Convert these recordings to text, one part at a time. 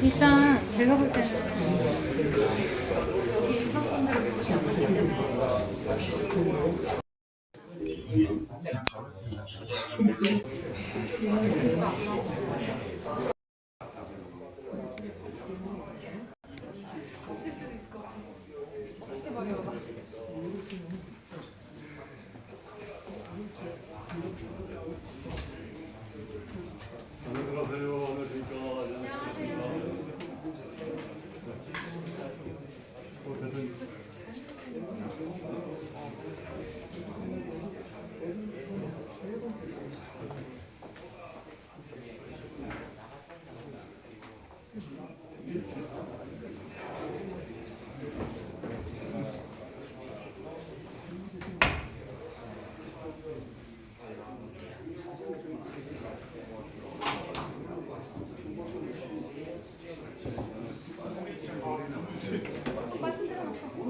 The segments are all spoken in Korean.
일단 제가 볼 때는 여기 학생들을 보지 않기 때문에 없을 수도 있을 것 같아. 없애버려봐.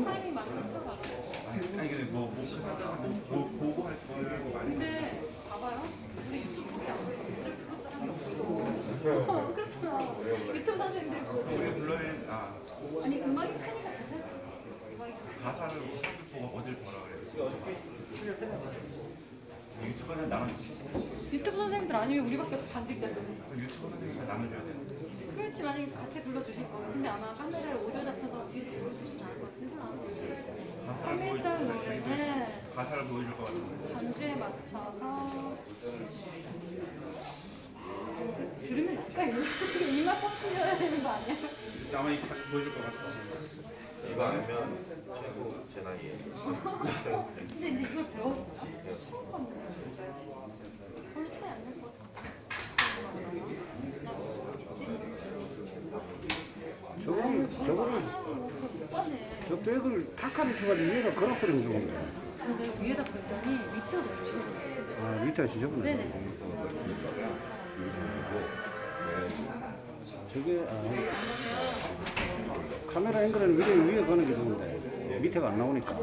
타이밍 맞춰서. 아니 근데 뭐 보고 할 거예요. 근데 봐봐요. 우리 유튜브밖에 안 보여. 그렇잖아. 유튜브 선생님들이 우리 불러야 아니 음악이 크니까 가사. 가사를 보고 어딜 보라 그래요. 유튜브는 나눠. 유튜브 선생님들 아니면 우리밖에 없어 반직자들. 유튜브 선생님이 나눠줘야 돼. 그렇지 만약에 같이 불러주실 거예요. 근데 아마 카메라에 오디오 잡혀서 뒤에서 불러주시지 않을 것 같은데. 가사를 보여줄 가사를 보여줄 것 같은데. 반주에 맞춰서 들으면 날까 이만 빡 풀려야 되는 거 아니야? 아마 이렇게 보여줄 것 같아. 이거 아니면 최고 제 나이에. 근데 이걸 배웠어요? 처음 봤는데. 별로 차이 안 날 것 같아. 저거를 저 백을 타카를 쳐가지고 위에다 걸어버리면 좋은데. 근데 위에다 걸더니 밑에가 너무 지저분해. 아 밑에가 지저분해. 네네. 저게 카메라 앵글은 위에 거는 게 좋은데 밑에가 안 나오니까.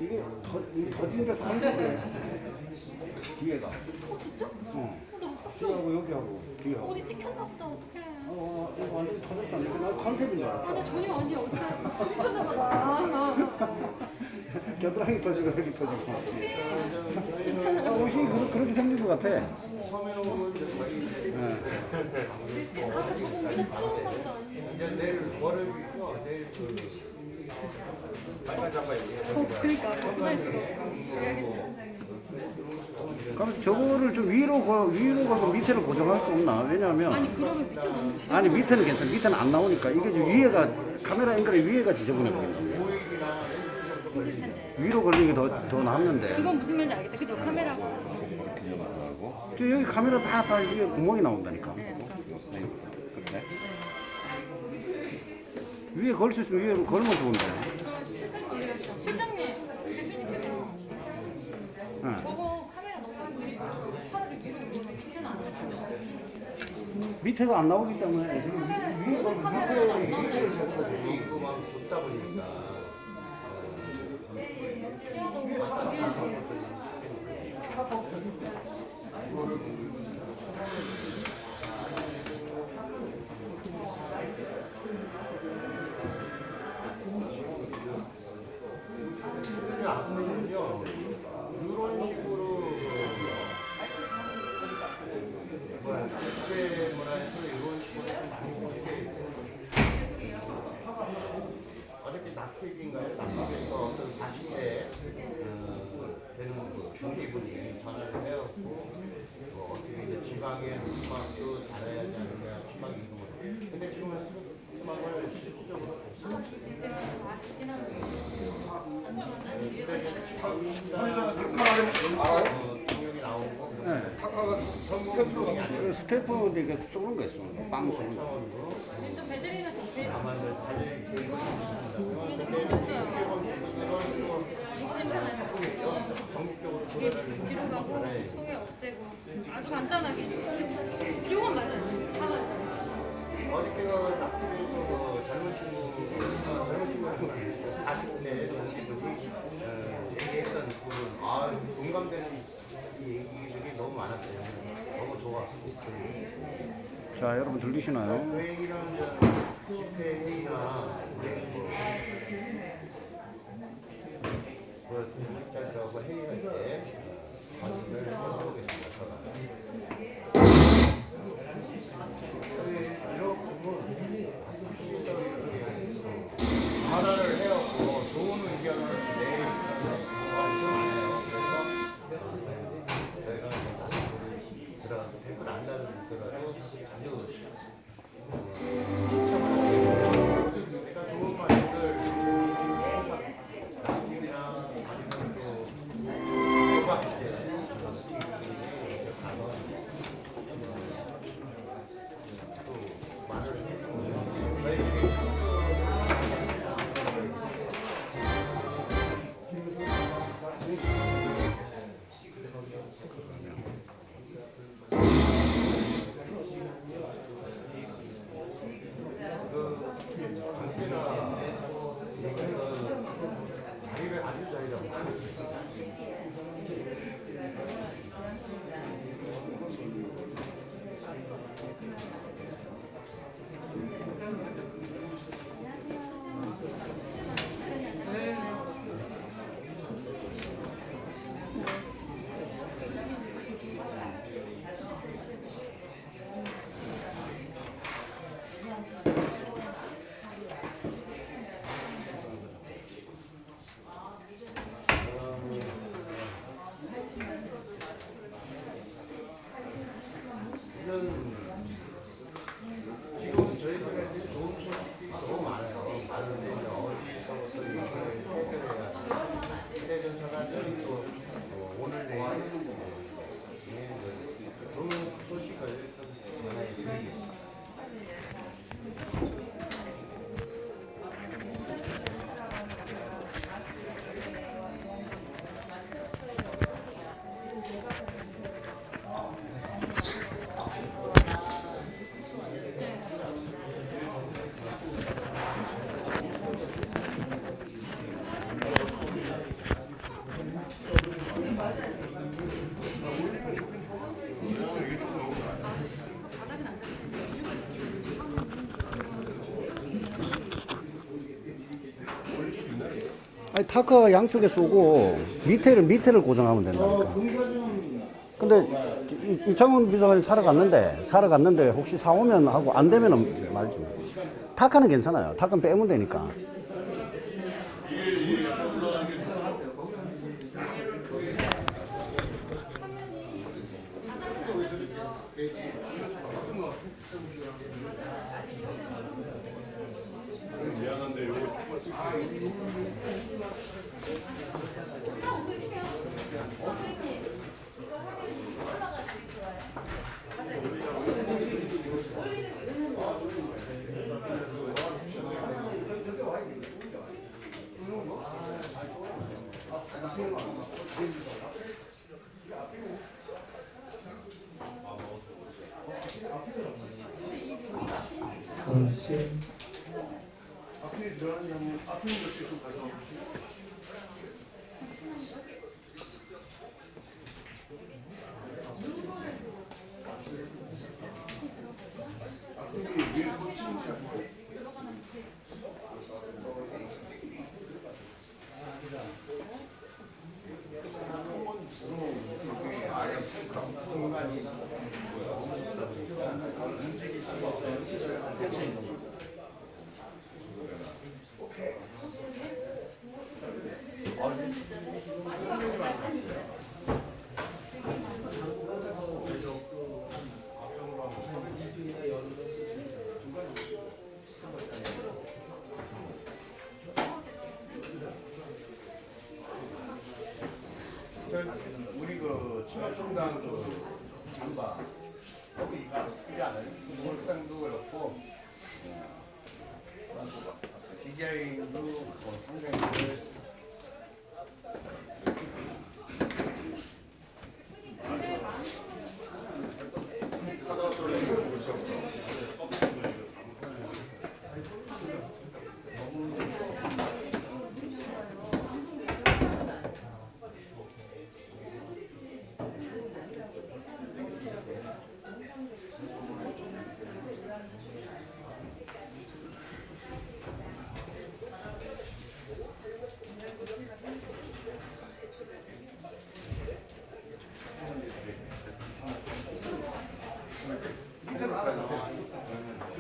이게 더딘데 컨셉이 뒤에가. 진짜? 뒤하고 여기하고 뒤하고. 어디 찍혔나 보다. 어떡해. 이거 완전 터졌잖아. 나 컨셉인 줄 알았어. 아니 전혀 아니야. 어떡해. 부딪혀서 봐. 겨드랑이 터지고 여기 터지고. 옷이 그렇게 생긴 것 같아. 그러니까 구분할 수가 없고. 그럼 저거를 좀 위로 걸고 밑에를 고정할 수 없나? 왜냐하면 아니 그러면 밑에 너무 지저분해. 아니 밑에는 괜찮아. 밑에는 안 나오니까 이게 지금 위에가 카메라 앵글의 위에가 지저분해 보인다. 위로 걸리는 게 더 낫는데. 그건 무슨 말인지 알겠다. 그죠? 카메라가. 저 여기 카메라 다 위에 구멍이 나온다니까. 네. 그래? 위에 걸 수 있으면 위에 걸면 좋은데. 실장님, 대표님께서 응. 저거 카메라 너무 느리고 차라리 위로 밑에는 안 잡히는 밑에가 안 나오기 때문에 지금 위에 모든 카메라는 안 나오네. 이거만 줬다 보니까. 앞으로는요 이런 식으로 국제 문화에서 이런 식으로 어저께 낙색인가요? 낙색에서 어떤 40대 되는 경기분이 전화를 해갖고 어떻게 이제 지방에 음악도 잘해야 되느냐 지방 이동을 근데 지금 음악을 실질적으로 아쉽긴 한데. 스태프도 이렇게 쏘는 거 있어. 빵 쏘는 거. 또 배들이는 다만 이제 달릴 계획은 있습니다. 근데 됐어요. 이건 괜찮아요. 전국적으로 이게 돌아다니는 뒤로 가고 거래. 소개 없애고 아주 간단하게 비용은 맞아요. 다 맞아요. 어저께가 낙지에서 그 젊은 친구는 40대 동기분이 얘기했던 부분, 공감되는 이 얘기들이 너무 많았어요. 너무 좋았어요. 자, 여러분 들리시나요? 그 얘기는 집회 회의나 그 등록자들하고 회의할 때 말씀을 해보겠습니다. 전화를 해갖고 좋은 의견을 내일 엄청 많아요. 그래서 저희가 들어가서 댓글 안 달아주더라도 아주 내가 좋은 말들 남김이나 아니면 또 호박 또 말을 해주고 저희들이 지금 저희들한테 좋은 소식이 너무 많아요. 많은데 어디서부터 이걸 해결해야 휴대전화가 또 오늘 내일 좋은 소식을 전해드리겠습니다. 아니, 타크 양쪽에 쏘고 밑에를 고정하면 된다니까. 근데 이창훈 비서관이 사러 갔는데 혹시 사오면 하고 안 되면 말지. 타카는 괜찮아요. 타카는 빼면 되니까. 우리 그 친박정당 그 장관 거기 있지 않아요?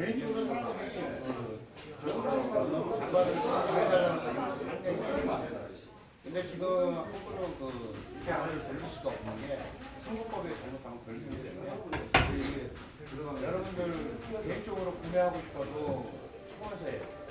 개인적으로 사람들이 저거는 장관을 해달라는 근데 지금 한국은 이렇게 안을 돌릴 수가 없는 게 선거법에 잘못하면 걸리기 때문에 여러분들 개인적으로 구매하고 싶어도 청와서예요.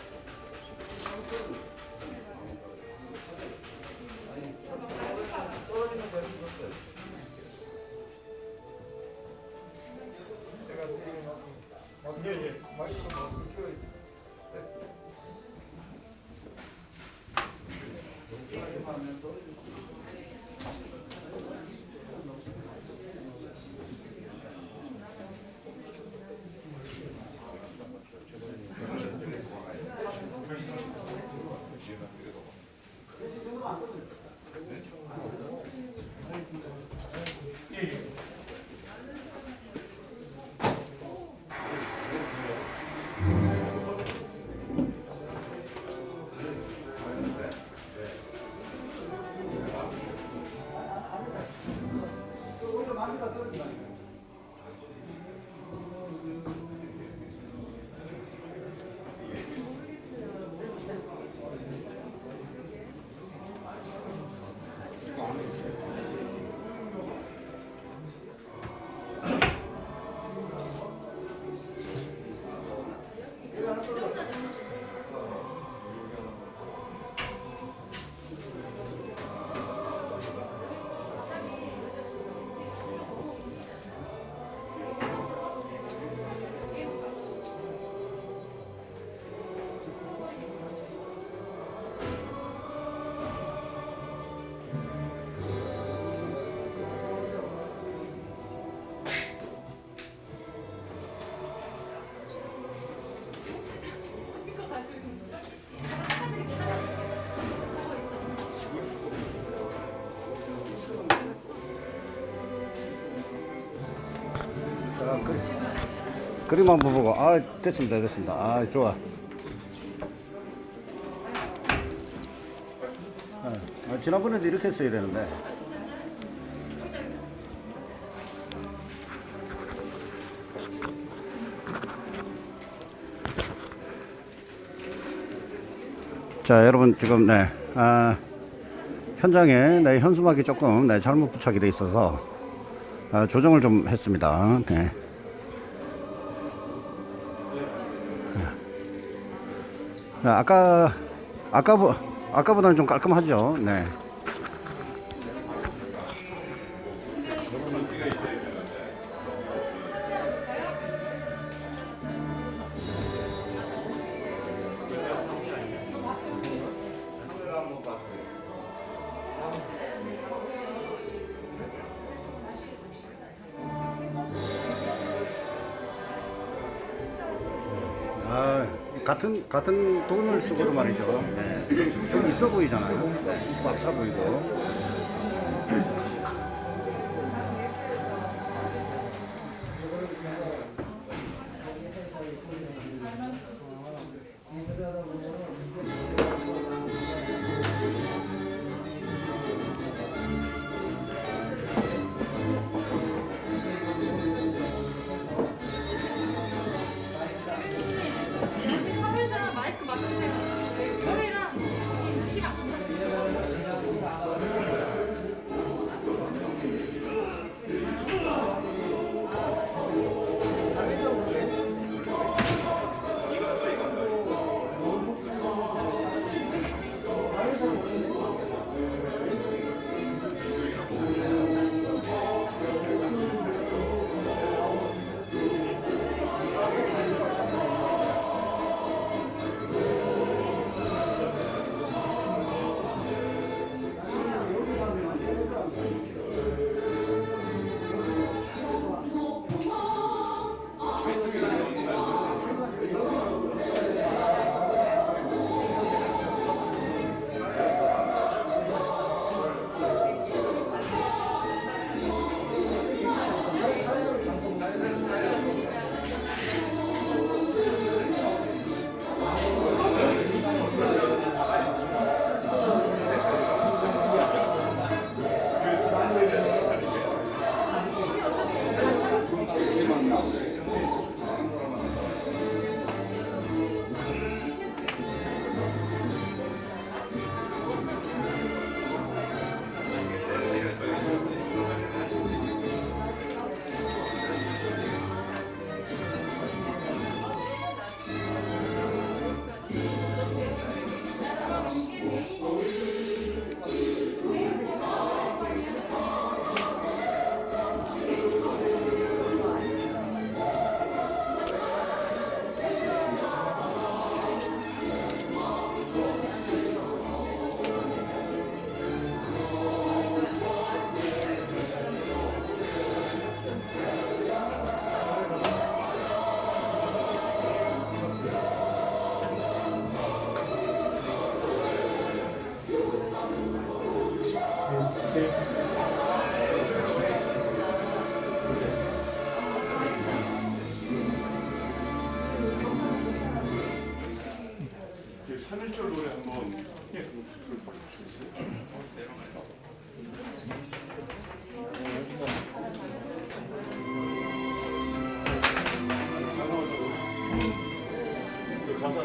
그림 한번 보고 됐습니다. 좋아. 지난번에도 이렇게 했어야 되는데. 자, 여러분 지금 현장에 현수막이 조금 잘못 부착이 돼 있어서 조정을 좀 했습니다. 네. 아까보다는 좀 깔끔하죠. 네. 같은 돈을 쓰고도 말이죠. 네. 좀 있어 보이잖아요. 네. 꽉 차 보이고. 마이크 맞추세요. 노래랑 키랑 3.1절 노래 한번 부르시겠어요? 가사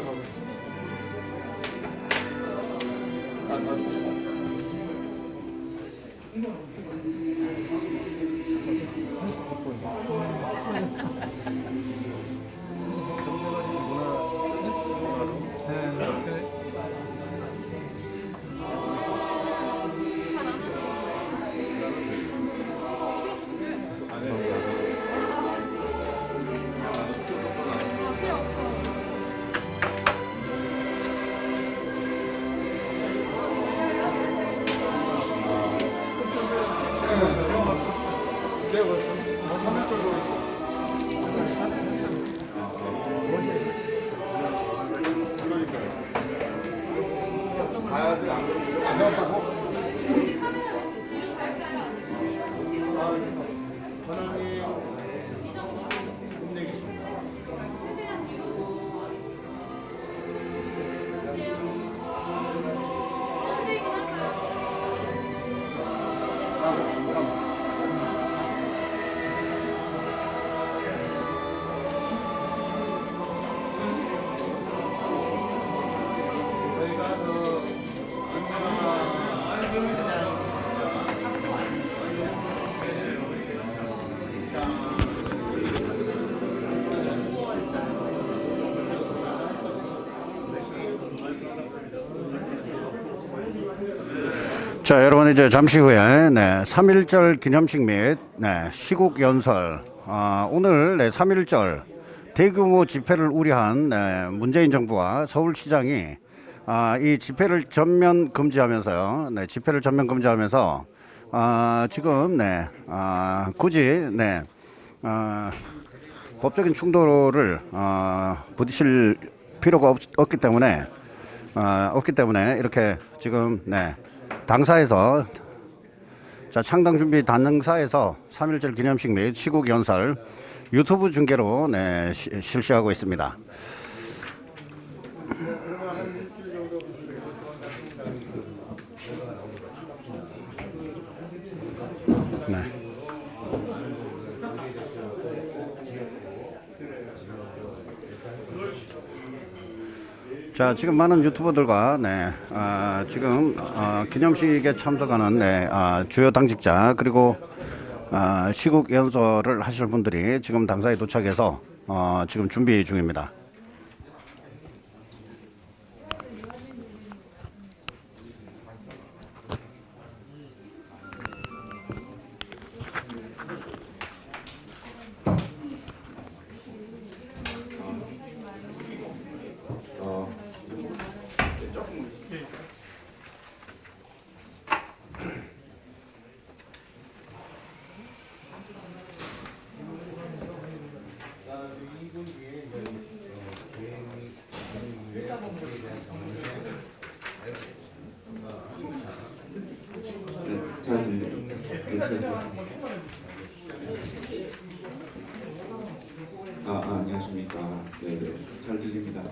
자, 여러분 이제 잠시 후에 3.1절 기념식 및 시국 연설. 오늘 3.1절 대규모 집회를 우려한 문재인 정부와 서울시장이 이 집회를 전면 금지하면서요. 집회를 전면 금지하면서 지금 굳이 법적인 충돌을 부딪힐 필요가 없기 때문에 이렇게 지금 당사에서 창당 준비 당사에서 3.1절 기념식 및 시국 연설 유튜브 중계로 실시하고 있습니다. 자, 지금 많은 유튜버들과 지금 기념식에 참석하는 주요 당직자 그리고 시국 연설을 하실 분들이 지금 당사에 도착해서 지금 준비 중입니다. 안녕하십니까. 네, 잘 들립니다.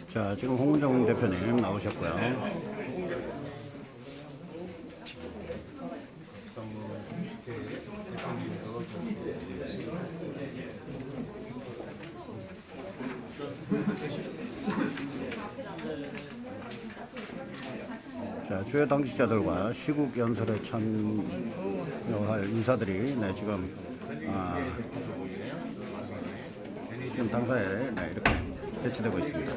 자, 지금 홍문정 대표님 나오셨고요. 자, 주요 당직자들과 시국 연설에 참여할 인사들이 지금 지금 당사에 이렇게 배치되고 있습니다.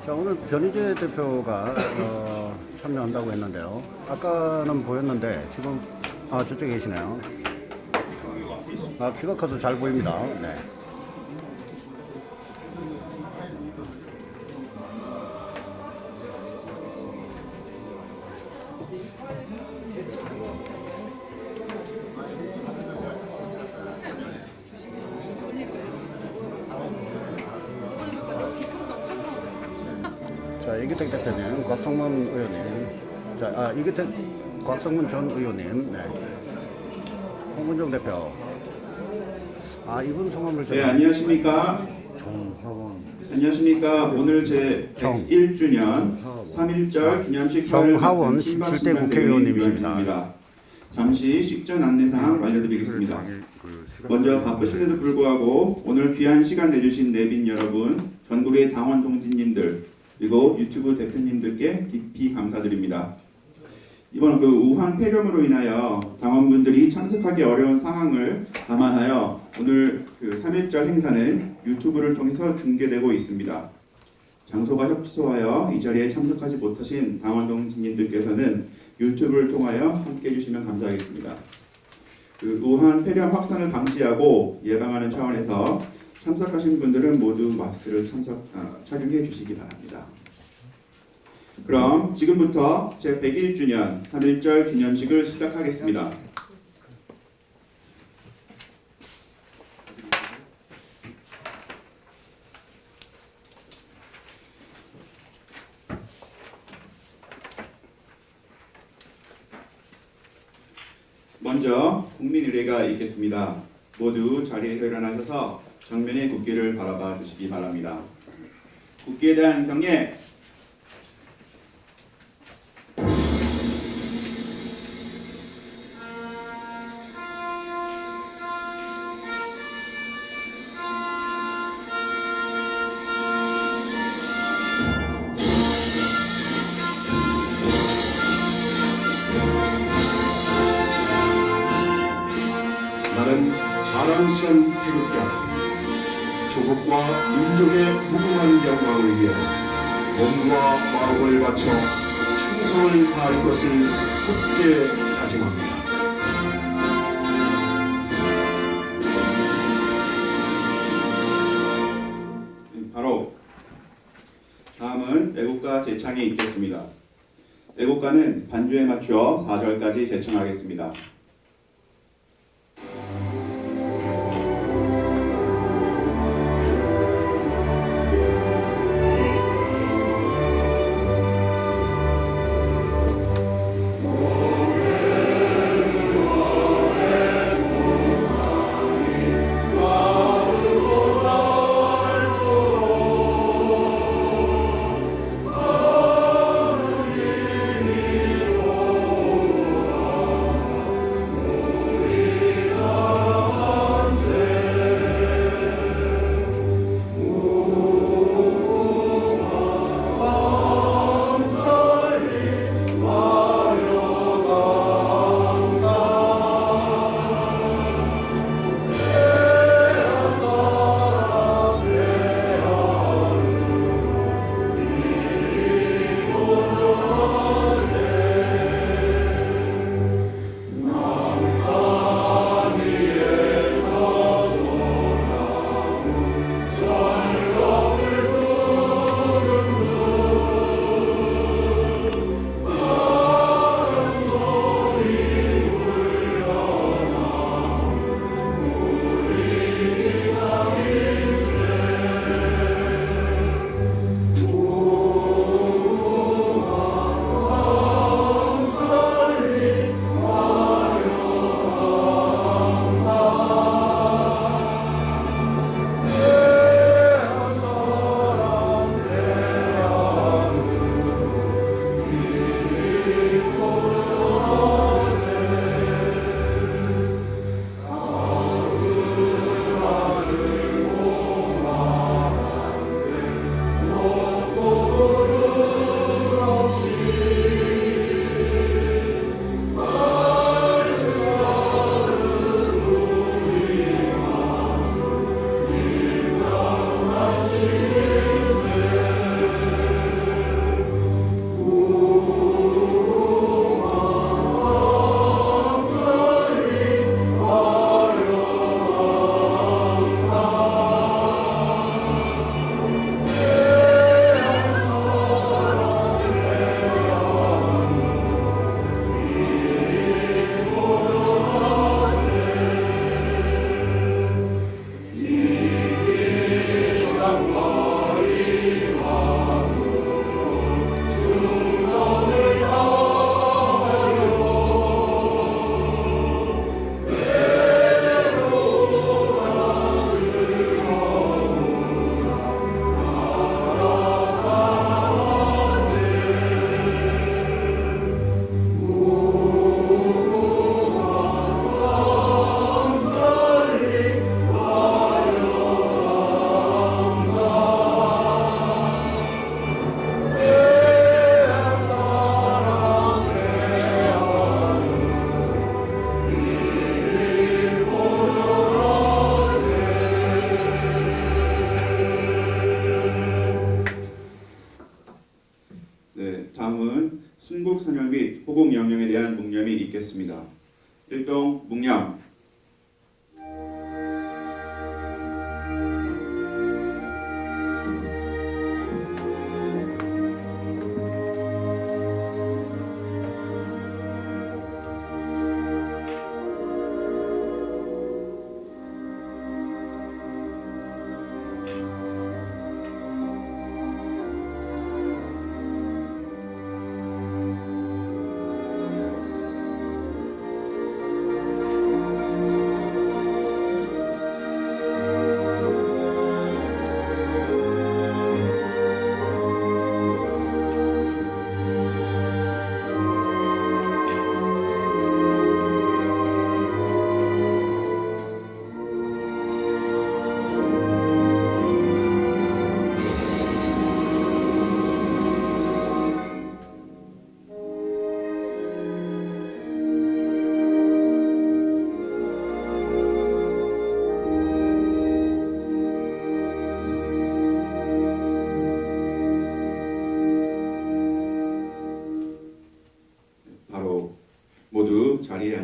자, 오늘 변희재 대표가 참여한다고 했는데요. 아까는 보였는데 지금 저쪽에 계시네요. 키가 커서 잘 보입니다. 네. 자, 이기택 대표님, 곽성문 의원님, 자, 이기택, 곽성문 전 의원님, 네. 홍문정 대표. 이분 성함을 네, 안녕하십니까. 안녕하십니까. 오늘 제 101주년 3.1절 기념식 사회를 정하원 맡은 신방 17대 신당 국회의원님이십니다. 유현진입니다. 잠시 식전 안내사항 알려드리겠습니다. 먼저 바쁘신데도 불구하고 오늘 귀한 시간 내주신 내빈 여러분, 전국의 당원 동지님들, 그리고 유튜브 대표님들께 깊이 감사드립니다. 이번 우한 폐렴으로 인하여 당원분들이 참석하기 어려운 상황을 감안하여 오늘 3.1절 행사는 유튜브를 통해서 중계되고 있습니다. 장소가 협소하여 이 자리에 참석하지 못하신 당원 동지님들께서는 유튜브를 통하여 함께 해주시면 감사하겠습니다. 우한 폐렴 확산을 방지하고 예방하는 차원에서 참석하신 분들은 모두 마스크를 착용해 주시기 바랍니다. 그럼 지금부터 제 101주년 3.1절 기념식을 시작하겠습니다. 먼저 국민의례가 있겠습니다. 모두 자리에서 일어나셔서 정면의 국기를 바라봐 주시기 바랍니다. 국기에 대한 경례. 나는 자랑스런 태극기와 조국과 민족의 무궁한 영광을 위해 몸과 마음을 바쳐 충성을 다할 것을 굳게 다짐합니다. 바로 다음은 애국가 제창이 있겠습니다. 애국가는 반주에 맞추어 4절까지 제청하겠습니다.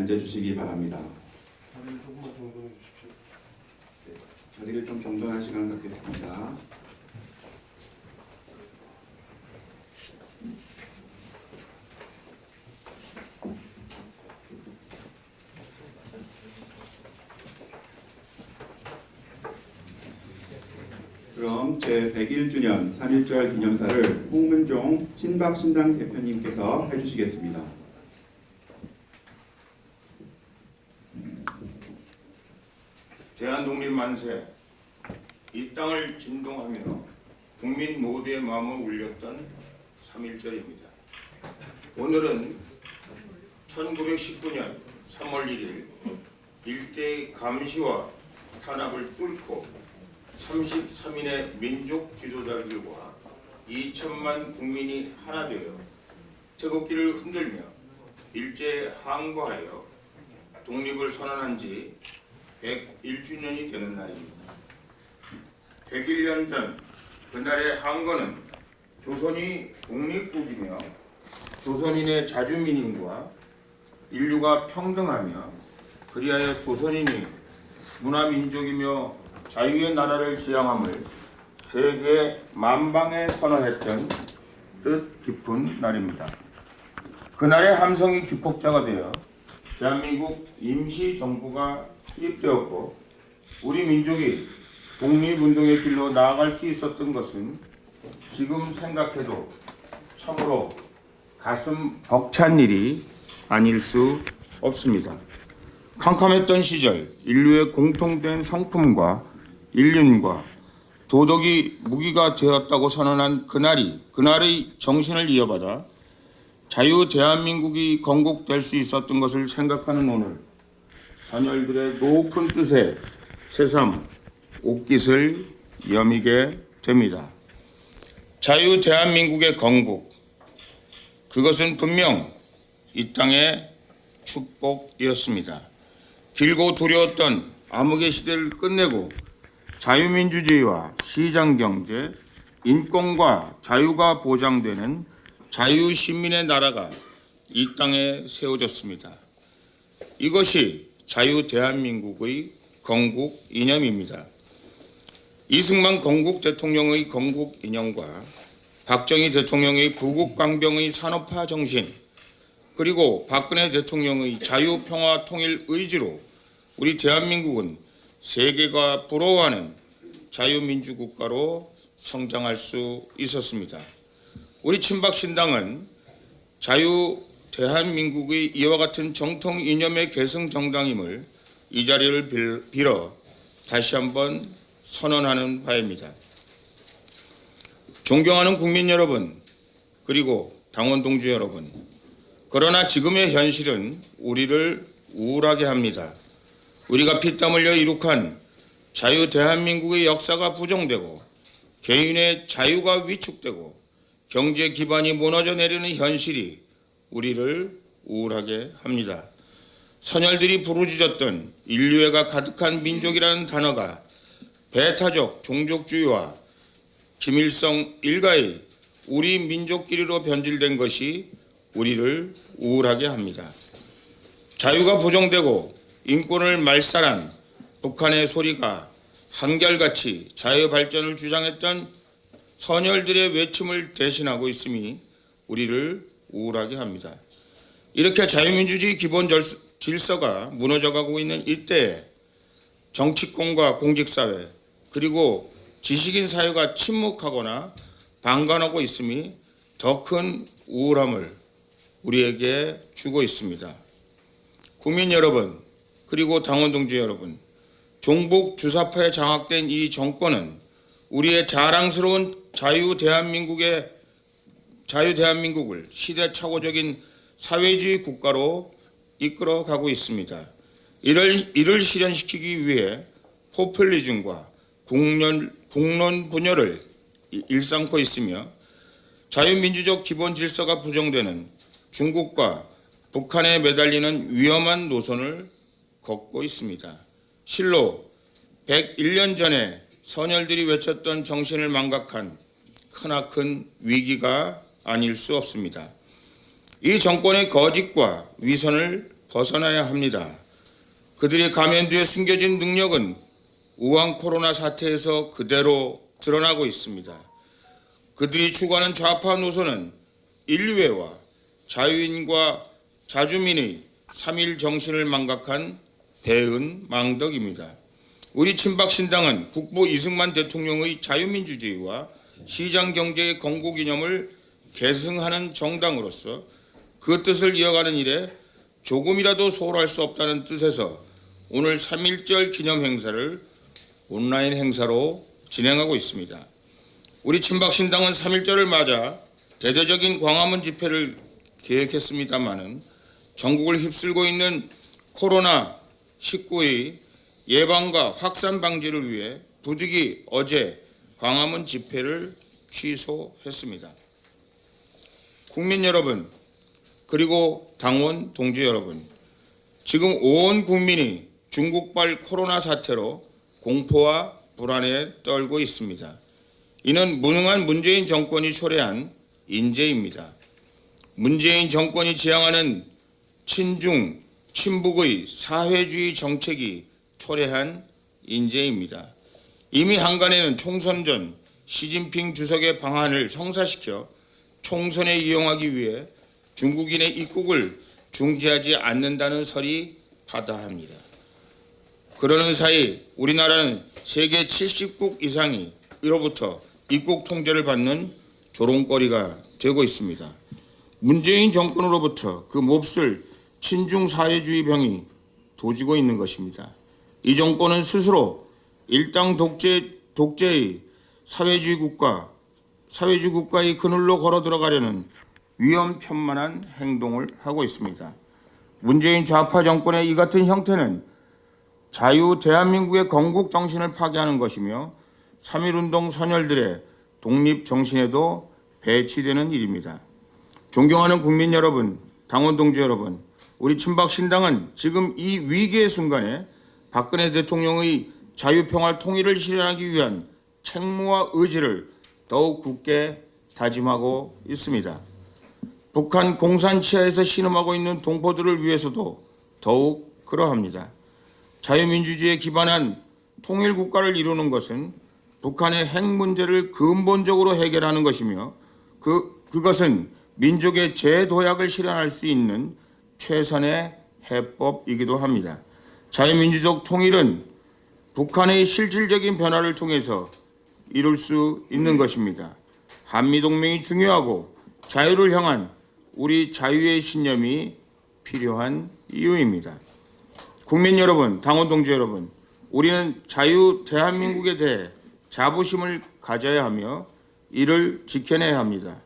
앉아주시기 바랍니다. 자리를 좀 정돈할 시간 갖겠습니다. 그럼 제101주년 3.1절 기념사를 홍문종 친박신당 대표님께서 해주시겠습니다. 대한독립 만세, 이 땅을 진동하며 국민 모두의 마음을 울렸던 3.1절입니다. 오늘은 1919년 3월 1일 일제의 감시와 탄압을 뚫고 33인의 민족 지도자들과 2천만 국민이 하나 되어 태극기를 흔들며 일제에 항거하여 독립을 선언한 지 101주년이 되는 날입니다. 101년 전 그날의 항거는 조선이 독립국이며 조선인의 자주민임과 인류가 평등하며 그리하여 조선인이 문화민족이며 자유의 나라를 지향함을 세계 만방에 선언했던 뜻 깊은 날입니다. 그날의 함성이 기폭자가 되어 대한민국 임시정부가 수립되었고 우리 민족이 독립운동의 길로 나아갈 수 있었던 것은 지금 생각해도 참으로 가슴 벅찬 일이 아닐 수 없습니다. 캄캄했던 시절 인류의 공통된 성품과 인륜과 도덕이 무기가 되었다고 선언한 그날의 정신을 이어받아 자유 대한민국이 건국될 수 있었던 것을 생각하는 오늘, 선열들의 높은 뜻에 새삼 옷깃을 여미게 됩니다. 자유 대한민국의 건국, 그것은 분명 이 땅의 축복이었습니다. 길고 두려웠던 암흑의 시대를 끝내고 자유민주주의와 시장경제, 인권과 자유가 보장되는 자유시민의 나라가 이 땅에 세워졌습니다. 이것이 자유 대한민국의 건국 이념입니다. 이승만 건국 대통령의 건국 이념과 박정희 대통령의 부국강병의 산업화 정신, 그리고 박근혜 대통령의 자유, 평화, 통일 의지로 우리 대한민국은 세계가 부러워하는 자유민주국가로 성장할 수 있었습니다. 우리 친박신당은 자유 대한민국의 이와 같은 정통 이념의 계승 정당임을 이 자리를 빌어 다시 한번 선언하는 바입니다. 존경하는 국민 여러분, 그리고 당원 동지 여러분, 그러나 지금의 현실은 우리를 우울하게 합니다. 우리가 피땀 흘려 이룩한 자유 대한민국의 역사가 부정되고 개인의 자유가 위축되고 경제 기반이 무너져 내리는 현실이 우리를 우울하게 합니다. 선열들이 부르짖었던 인류애가 가득한 민족이라는 단어가 배타적 종족주의와 김일성 일가의 우리 민족끼리로 변질된 것이 우리를 우울하게 합니다. 자유가 부정되고 인권을 말살한 북한의 소리가 한결같이 자유 발전을 주장했던 선열들의 외침을 대신하고 있음이 우리를 우울하게 합니다. 이렇게 자유민주주의 기본 질서가 무너져가고 있는 이때에 정치권과 공직사회 그리고 지식인 사회가 침묵하거나 방관하고 있음이 더 큰 우울함을 우리에게 주고 있습니다. 국민 여러분, 그리고 당원 동지 여러분, 종북 주사파에 장악된 이 정권은 우리의 자랑스러운 자유 대한민국을 시대착오적인 사회주의 국가로 이끌어가고 있습니다. 이를 실현시키기 위해 포퓰리즘과 국론 분열을 일삼고 있으며 자유민주적 기본 질서가 부정되는 중국과 북한에 매달리는 위험한 노선을 걷고 있습니다. 실로 101년 전에 선열들이 외쳤던 정신을 망각한 크나큰 위기가 아닐 수 없습니다. 이 정권의 거짓과 위선을 벗어나야 합니다. 그들이 가면 뒤에 숨겨진 능력은 우한 코로나 사태에서 그대로 드러나고 있습니다. 그들이 추구하는 좌파 노선은 인류애와 자유인과 자주민의 3.1 정신을 망각한 배은망덕입니다. 우리 친박신당은 국보 이승만 대통령의 자유민주주의와 시장경제의 건국 이념을 계승하는 정당으로서 그 뜻을 이어가는 일에 조금이라도 소홀할 수 없다는 뜻에서 오늘 3.1절 기념 행사를 온라인 행사로 진행하고 있습니다. 우리 친박신당은 3.1절을 맞아 대대적인 광화문 집회를 계획했습니다마는 전국을 휩쓸고 있는 코로나19의 예방과 확산 방지를 위해 부득이 어제 광화문 집회를 취소했습니다. 국민 여러분, 그리고 당원 동지 여러분, 지금 온 국민이 중국발 코로나 사태로 공포와 불안에 떨고 있습니다. 이는 무능한 문재인 정권이 초래한 인재입니다. 문재인 정권이 지향하는 친중, 친북의 사회주의 정책이 초래한 인재입니다. 이미 한간에는 총선 전 시진핑 주석의 방안을 성사시켜 총선에 이용하기 위해 중국인의 입국을 중지하지 않는다는 설이 파다합니다. 그러는 사이 우리나라는 세계 70국 이상이 이로부터 입국 통제를 받는 조롱거리가 되고 있습니다. 문재인 정권으로부터 그 몹쓸 친중 사회주의 병이 도지고 있는 것입니다. 이 정권은 스스로 일당 독재의 사회주의 국가의 그늘로 걸어 들어가려는 위험천만한 행동을 하고 있습니다. 문재인 좌파 정권의 이 같은 형태는 자유 대한민국의 건국 정신을 파괴하는 것이며 3.1운동 선열들의 독립 정신에도 배치되는 일입니다. 존경하는 국민 여러분, 당원 동지 여러분, 우리 친박신당은 지금 이 위기의 순간에 박근혜 대통령의 자유평화 통일을 실현하기 위한 책무와 의지를 더욱 굳게 다짐하고 있습니다. 북한 공산 치하에서 신음하고 있는 동포들을 위해서도 더욱 그러합니다. 자유민주주의에 기반한 통일국가를 이루는 것은 북한의 핵 문제를 근본적으로 해결하는 것이며 그것은 민족의 재도약을 실현할 수 있는 최선의 해법이기도 합니다. 자유민주적 통일은 북한의 실질적인 변화를 통해서 이룰 수 있는 것입니다. 한미동맹이 중요하고 자유를 향한 우리 자유의 신념이 필요한 이유입니다. 국민 여러분, 당원 동지 여러분, 우리는 자유 대한민국에 대해 자부심을 가져야 하며 이를 지켜내야 합니다.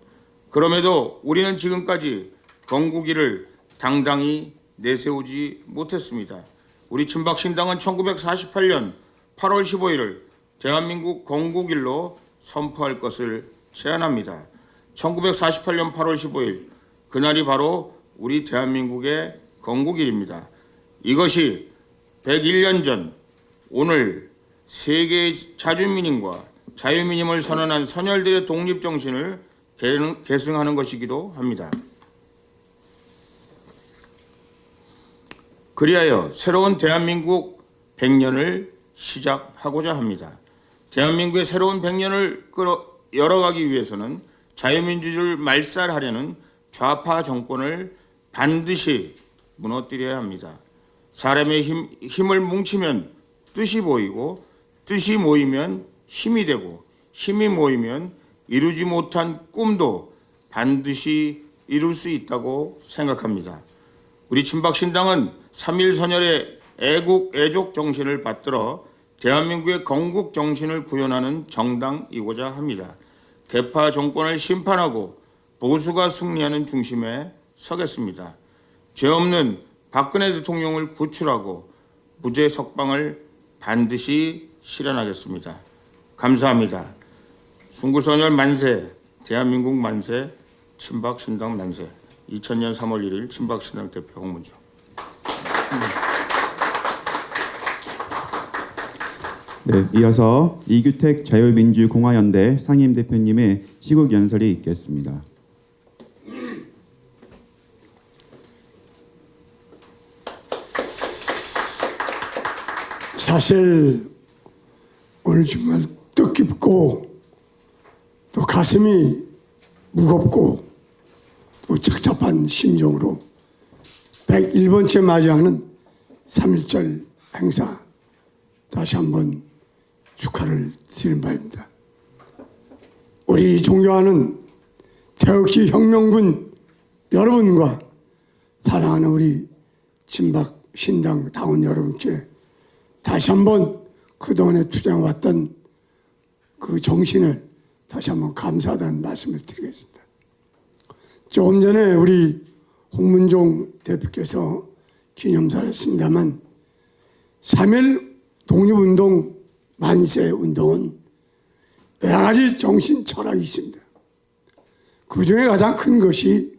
그럼에도 우리는 지금까지 건국일을 당당히 내세우지 못했습니다. 우리 친박신당은 1948년 8월 15일을 대한민국 건국일로 선포할 것을 제안합니다. 1948년 8월 15일, 그날이 바로 우리 대한민국의 건국일입니다. 이것이 101년 전 오늘 세계의 자주민임과 자유민임을 선언한 선열들의 독립정신을 계승하는 것이기도 합니다. 그리하여 새로운 대한민국 100년을 시작하고자 합니다. 대한민국의 새로운 100년을 열어가기 위해서는 자유민주주의를 말살하려는 좌파 정권을 반드시 무너뜨려야 합니다. 사람의 힘을 뭉치면 뜻이 보이고 뜻이 모이면 힘이 되고 힘이 모이면 이루지 못한 꿈도 반드시 이룰 수 있다고 생각합니다. 우리 친박신당은 3.1 선열의 애국, 애족 정신을 받들어 대한민국의 건국 정신을 구현하는 정당이고자 합니다. 개파 정권을 심판하고 보수가 승리하는 중심에 서겠습니다. 죄 없는 박근혜 대통령을 구출하고 무죄 석방을 반드시 실현하겠습니다. 감사합니다. 순구선열 만세, 대한민국 만세, 친박신당 만세. 2000년 3월 1일 친박신당 대표 홍문주. 네, 이어서 이규택 자유민주공화연대 상임대표님의 시국 연설이 있겠습니다. 사실 오늘 정말 뜻깊고 또 가슴이 무겁고 또 착잡한 심정으로 101번째 맞이하는 3.1절 행사 다시 한번 축하를 드리는 바입니다. 우리 존경하는 태극기 혁명군 여러분과 사랑하는 우리 진박 신당 당원 여러분께 다시 한번 그동안에 투쟁해왔던 그 정신을 다시 한번 감사하다는 말씀을 드리겠습니다. 조금 전에 우리 홍문종 대표께서 기념사를 했습니다만 3.1 독립운동 만세 운동은 여러 가지 정신 철학이 있습니다. 그 중에 가장 큰 것이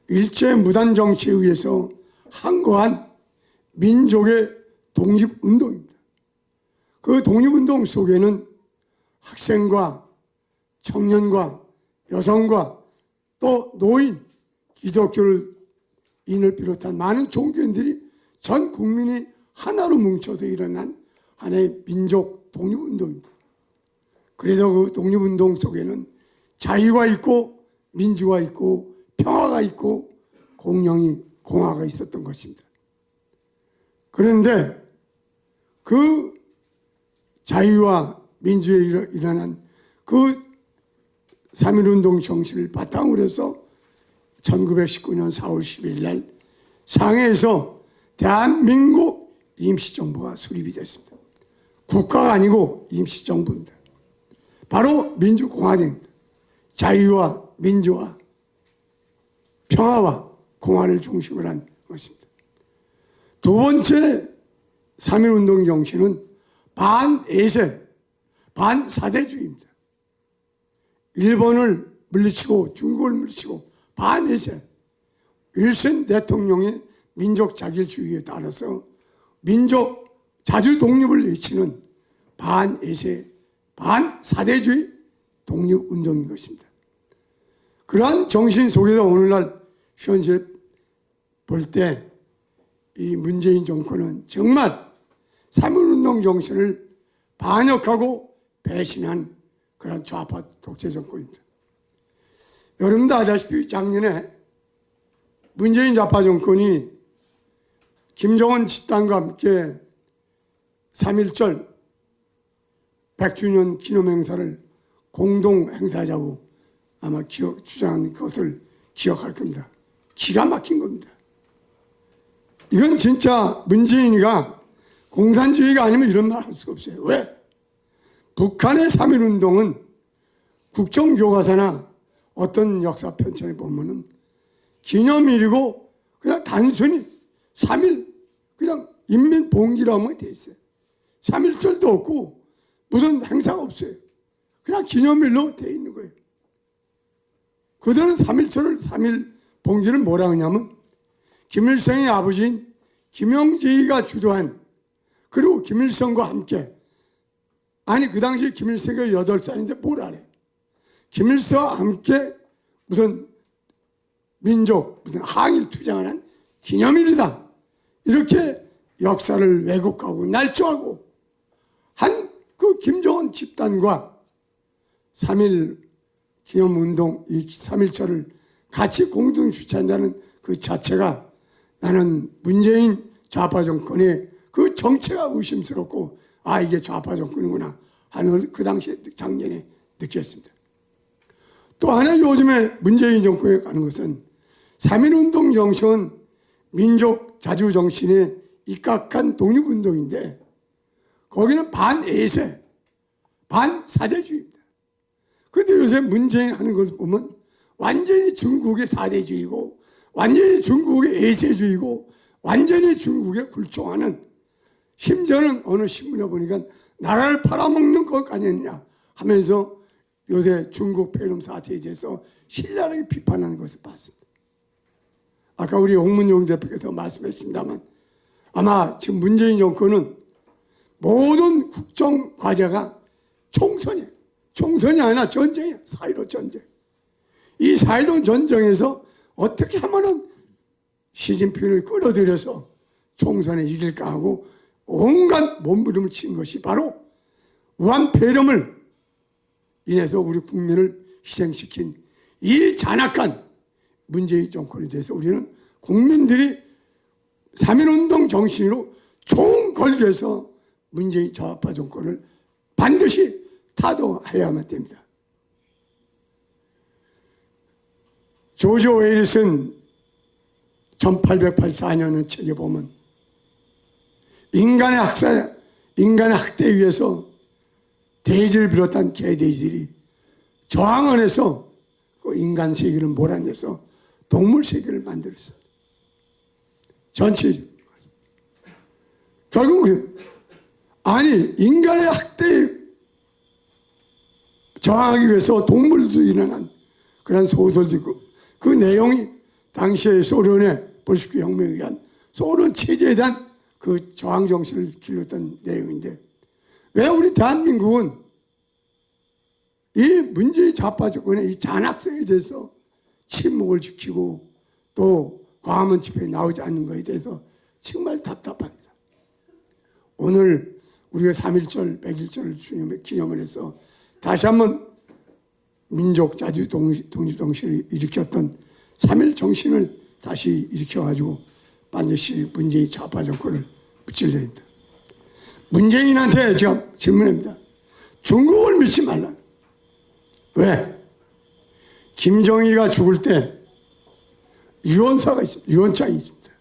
일제 무단 정치에 의해서 항거한 민족의 독립운동입니다. 그 독립운동 속에는 학생과 청년과 여성과 또 노인, 기독교인을 비롯한 많은 종교인들이 전 국민이 하나로 뭉쳐서 일어난 하나의 민족 독립운동입니다. 그래서 그 독립운동 속에는 자유가 있고 민주가 있고 평화가 있고 공화가 있었던 것입니다. 그런데 그 자유와 민주에 일어난 그 3.1운동 정신을 바탕으로 해서 1919년 4월 10일 날 상해에서 대한민국 임시정부가 수립이 됐습니다. 국가가 아니고 임시정부입니다. 바로 민주공화국입니다. 자유와 민주와 평화와 공화를 중심으로 한 것입니다. 두 번째 3.1운동 정신은 반외세, 반사대주의입니다. 일본을 물리치고 중국을 물리치고 반외세, 윌슨 대통령의 민족 자결주의에 따라서 민족 자주 독립을 외치는 반외세, 반사대주의 독립운동인 것입니다. 그러한 정신 속에서 오늘날 현재 볼 때 이 문재인 정권은 정말 3.1운동 정신을 반역하고 배신한 그런 좌파 독재 정권입니다. 여러분도 아다시피 작년에 문재인 좌파 정권이 김정은 집단과 함께 3.1절 100주년 기념행사를 공동 행사하자고 아마 주장한 것을 기억할 겁니다. 기가 막힌 겁니다. 이건 진짜 문재인이가 공산주의가 아니면 이런 말 할 수가 없어요. 왜? 북한의 3.1운동은 국정교과서나 어떤 역사 편찬에 보면은 기념일이고 그냥 단순히 3.1 그냥 인민봉기라고 돼 있어요. 3.1절도 없고 무슨 행사가 없어요. 그냥 기념일로 돼 있는 거예요. 그들은 3.1절을 3.1 봉기를 뭐라 하냐면 김일성의 아버지인 김영재가 주도한 그리고 김일성과 함께 아니 그 당시 김일성이 8살인데 뭘 알아요. 김일성과 함께 무슨 민족 무슨 항일 투쟁을 한 기념일이다. 이렇게 역사를 왜곡하고 날조하고 한 그 김정은 집단과 3.1 기념운동 이 3.1절을 같이 공동 주최한다는 그 자체가 나는 문재인 좌파 정권의 그 정체가 의심스럽고 아 이게 좌파 정권이구나 하는 그 당시에 작년에 느꼈습니다. 또 하나 요즘에 문재인 정권에 가는 것은 3.1운동 정신은 민족 자주 정신에 입각한 독립운동인데 거기는 반외세, 반사대주의입니다. 그런데 요새 문재인 하는 것을 보면 완전히 중국의 사대주의고 완전히 중국의 외세주의고 완전히 중국에 굴종하는 심지어는 어느 신문에 보니까 나라를 팔아먹는 것 아니냐 하면서 요새 중국 폐렴 사태에 대해서 신랄하게 비판하는 것을 봤습니다. 아까 우리 홍문종 대표께서 말씀했습니다만 아마 지금 문재인 정권은 모든 국정 과제가 총선이에요. 총선이 아니라 전쟁이에요. 4.15 전쟁. 이 4.15 전쟁에서 어떻게 하면은 시진핑을 끌어들여서 총선에 이길까 하고 온갖 몸부림을 친 것이 바로 우한 폐렴을 인해서 우리 국민을 희생시킨 이 잔악한 문재인 정권에 대해서 우리는 국민들이 3.1운동 정신으로 총 걸개해서 문재인 좌파 정권을 반드시 타도해야만 됩니다. 조지 오웰은 1884년의 책에 보면 인간의 학대에 의해서 돼지를 비롯한 개돼지들이 저항을 그 인간 세계를 몰아내서 동물 세계를 만들었어요. 전체적으로. 결국은 아니 인간의 학대에 저항하기 위해서 동물도 일어난 그런 소설도 있고 그 내용이 당시에 소련의 볼시비키 혁명에 의한 소련 체제에 대한 그 저항 정신을 길렀던 내용인데 왜 우리 대한민국은 이 문재인 좌파 정권의 이 잔악성에 대해서 침묵을 지키고 또 광화문 집회에 나오지 않는 것에 대해서 정말 답답합니다. 오늘 우리가 3.1절, 100일절 기념을 해서 다시 한번 민족 자주 독립정신을 일으켰던 3.1 정신을 다시 일으켜가지고 반드시 문재인 좌파 정권을 붙일려야 합니다. 문재인한테 제가 질문합니다. 중국을 믿지 말라. 왜? 김정일이가 죽을 때 유언사가 있습니다. 유언장이 있습니다.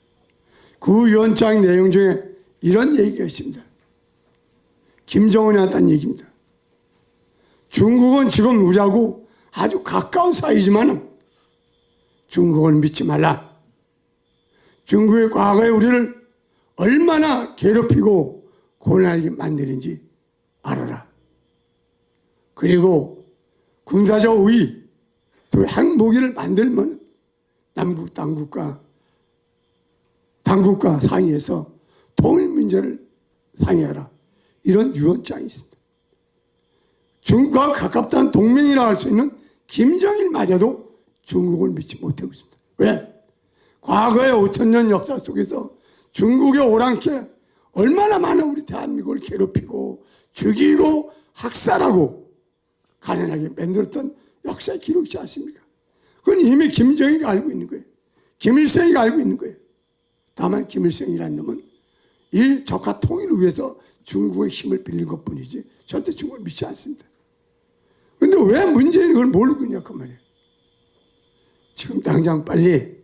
그 유언장 내용 중에 이런 얘기가 있습니다. 김정은이 한다는 얘기입니다. 중국은 지금 우리하고 아주 가까운 사이지만 중국을 믿지 말라. 중국의 과거에 우리를 얼마나 괴롭히고 고난하게 만드는지 알아라. 그리고 군사적 우위, 또 핵무기를 만들면 남북 당국과 상의해서 통일 문제를 상의하라. 이런 유언장이 있습니다. 중국과 가깝다는 동맹이라 할 수 있는 김정일마저도 중국을 믿지 못하고 있습니다. 왜? 과거의 5,000년 역사 속에서 중국의 오랑캐 얼마나 많은 우리 대한민국을 괴롭히고 죽이고 학살하고 가난하게 만들었던 역사의 기록이 있지 않습니까? 그건 이미 김정일이 알고 있는 거예요. 김일성이 알고 있는 거예요. 다만 김일성이라는 놈은 이 적화 통일을 위해서 중국의 힘을 빌린 것뿐이지 절대 중국을 믿지 않습니다. 그런데 왜 문재인이 그걸 모르고 있냐 그 말이에요. 지금 당장 빨리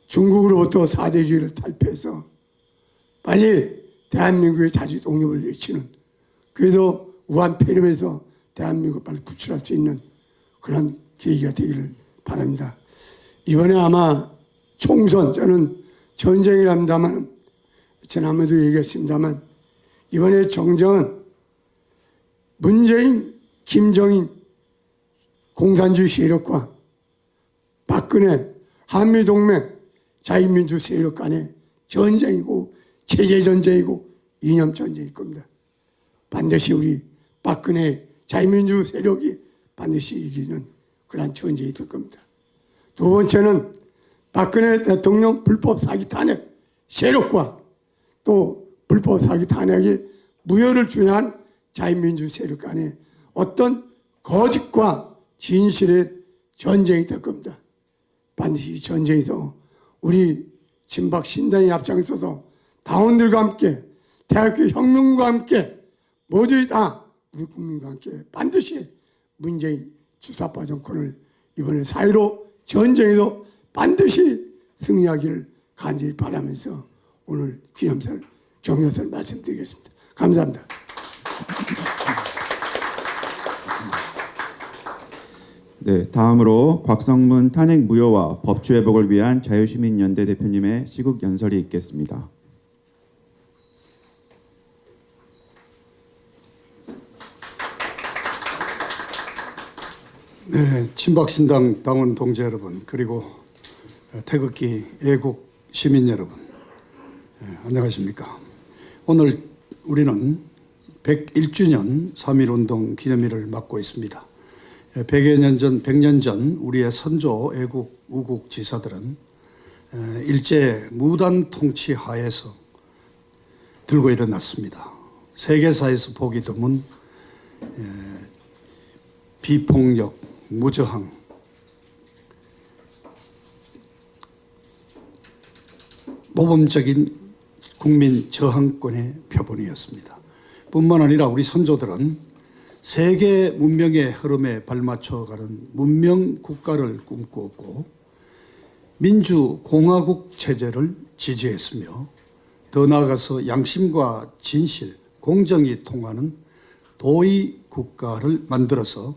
중국으로부터 4대주의를 탈피해서 빨리 대한민국의 자주 독립을 외치는, 그래서 우한 폐렴에서 대한민국을 빨리 구출할 수 있는 그런 계기가 되기를 바랍니다. 이번에 아마 총선, 저는 전쟁이랍니다만 지난번에도 얘기했습니다만 이번에 정정은 문재인, 김정인 공산주의 세력과 박근혜 한미동맹 자유민주 세력 간의 전쟁이고 체제전쟁이고 이념전쟁일 겁니다. 반드시 우리 박근혜 자유민주 세력이 반드시 이기는 그런 전쟁이 될 겁니다. 두 번째는 박근혜 대통령 불법 사기 탄핵 세력과 또 불법 사기 탄핵에 무효를 주냐한 자유민주 세력 간의 어떤 거짓과 진실의 전쟁이 될 겁니다. 반드시 이 전쟁에서 우리 진박 신당이 앞장서서 당원들과 함께 대학교 혁명과 함께 모두 다 우리 국민과 함께 반드시 문재인 주사파 정권을 이번에 4.15 전쟁에서 반드시 승리하기를 간절히 바라면서 오늘 기념사를 경례사를 말씀드리겠습니다. 감사합니다. 네, 다음으로 곽성문 탄핵 무효와 법치 회복을 위한 자유시민연대 대표님의 시국 연설이 있겠습니다. 네, 친박신당 당원 동지 여러분, 그리고 태극기 애국 시민 여러분, 안녕하십니까. 오늘 우리는 101주년 3.1운동 기념일을 맞고 있습니다. 100년 전 우리의 선조 애국 우국 지사들은 일제 무단 통치 하에서 들고 일어났습니다. 세계사에서 보기 드문 비폭력, 무저항, 모범적인 국민 저항권의 표본이었습니다. 뿐만 아니라 우리 선조들은 세계 문명의 흐름에 발맞춰가는 문명 국가를 꿈꾸었고 민주공화국 체제를 지지했으며 더 나아가서 양심과 진실, 공정이 통하는 도의 국가를 만들어서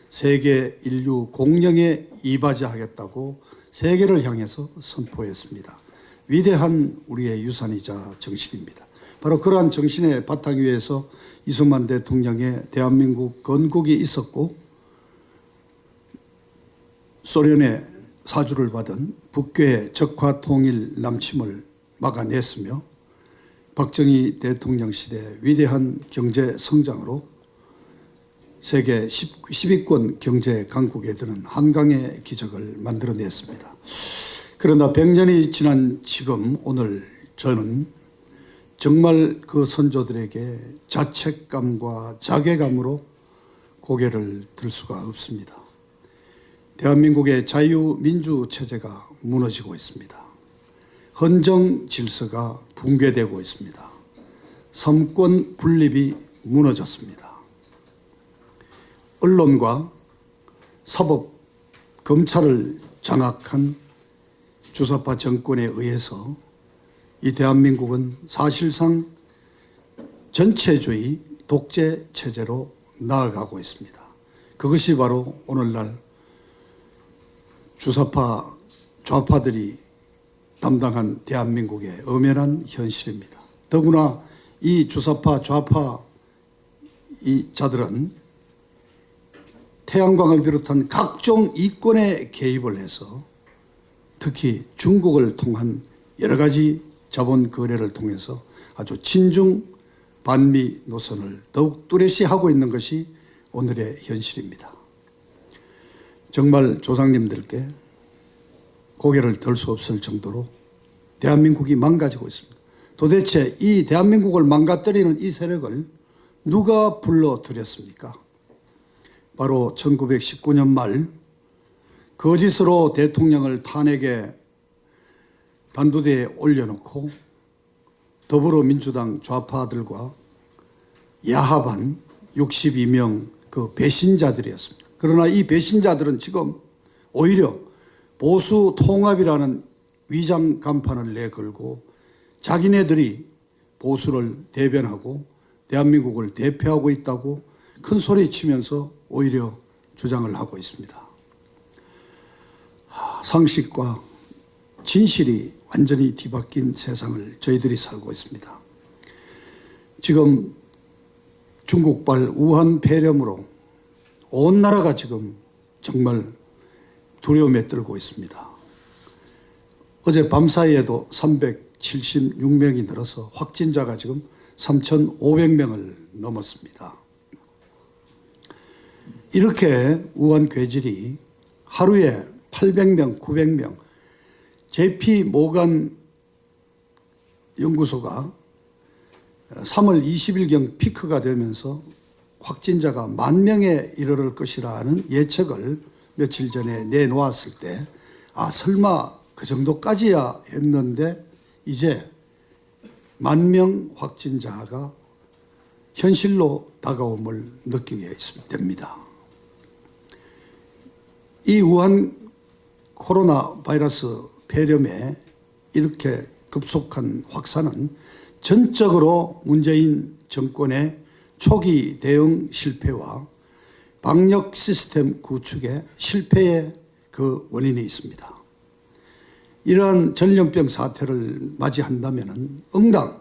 세계 인류 공영에 이바지하겠다고 세계를 향해서 선포했습니다. 위대한 우리의 유산이자 정신입니다. 바로 그러한 정신의 바탕 위에서 이승만 대통령의 대한민국 건국이 있었고 소련의 사주를 받은 북괴 적화 통일 남침을 막아냈으며 박정희 대통령 시대 위대한 경제 성장으로 세계 10위권 경제 강국에 드는 한강의 기적을 만들어냈습니다. 그러나 100년이 지난 지금 오늘 저는 정말 그 선조들에게 자책감과 자괴감으로 고개를 들 수가 없습니다. 대한민국의 자유민주 체제가 무너지고 있습니다. 헌정 질서가 붕괴되고 있습니다. 삼권 분립이 무너졌습니다. 언론과 사법, 검찰을 장악한 주사파 정권에 의해서 이 대한민국은 사실상 전체주의 독재 체제로 나아가고 있습니다. 그것이 바로 오늘날 주사파 좌파들이 담당한 대한민국의 엄연한 현실입니다. 더구나 이 주사파 좌파 이 자들은 태양광을 비롯한 각종 이권에 개입을 해서 특히 중국을 통한 여러 가지 자본 거래를 통해서 아주 친중 반미 노선을 더욱 뚜렷이 하고 있는 것이 오늘의 현실입니다. 정말 조상님들께 고개를 들 수 없을 정도로 대한민국이 망가지고 있습니다. 도대체 이 대한민국을 망가뜨리는 이 세력을 누가 불러들였습니까? 바로 1919년 말 거짓으로 대통령을 탄핵에 반두대에 올려놓고 더불어민주당 좌파들과 야합한 62명 그 배신자들이었습니다. 그러나 이 배신자들은 지금 오히려 보수 통합이라는 위장 간판을 내걸고 자기네들이 보수를 대변하고 대한민국을 대표하고 있다고 큰 소리 치면서 오히려 주장을 하고 있습니다. 상식과 진실이 완전히 뒤바뀐 세상을 저희들이 살고 있습니다. 지금 중국발 우한 폐렴으로 온 나라가 지금 정말 두려움에 떨고 있습니다. 어제 밤사이에도 376명이 늘어서 확진자가 지금 3,500명을 넘었습니다. 이렇게 우한 괴질이 하루에 800명, 900명, JP 모간 연구소가 3월 20일경 피크가 되면서 확진자가 10,000명에 이르를 것이라는 예측을 며칠 전에 내놓았을 때 설마 그 정도까지야 했는데 이제 10,000명 확진자가 현실로 다가옴을 느끼게 됩니다. 이 우한 코로나 바이러스 폐렴에 이렇게 급속한 확산은 전적으로 문재인 정권의 초기 대응 실패와 방역 시스템 구축의 실패의 그 원인이 있습니다. 이러한 전염병 사태를 맞이한다면 응당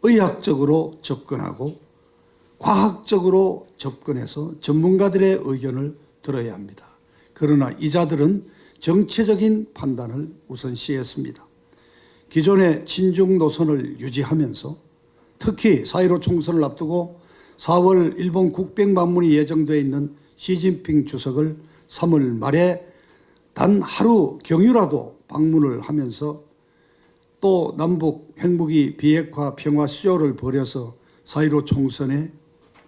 의학적으로 접근하고 과학적으로 접근해서 전문가들의 의견을 들어야 합니다. 그러나 이자들은 정치적인 판단을 우선시했습니다. 기존의 친중 노선을 유지하면서 특히 4.15 총선을 앞두고 4월 일본 국백 방문이 예정되어 있는 시진핑 주석을 3월 말에 단 하루 경유라도 방문을 하면서 또 남북 핵무기 비핵화 평화 수요를 벌여서 4.15 총선에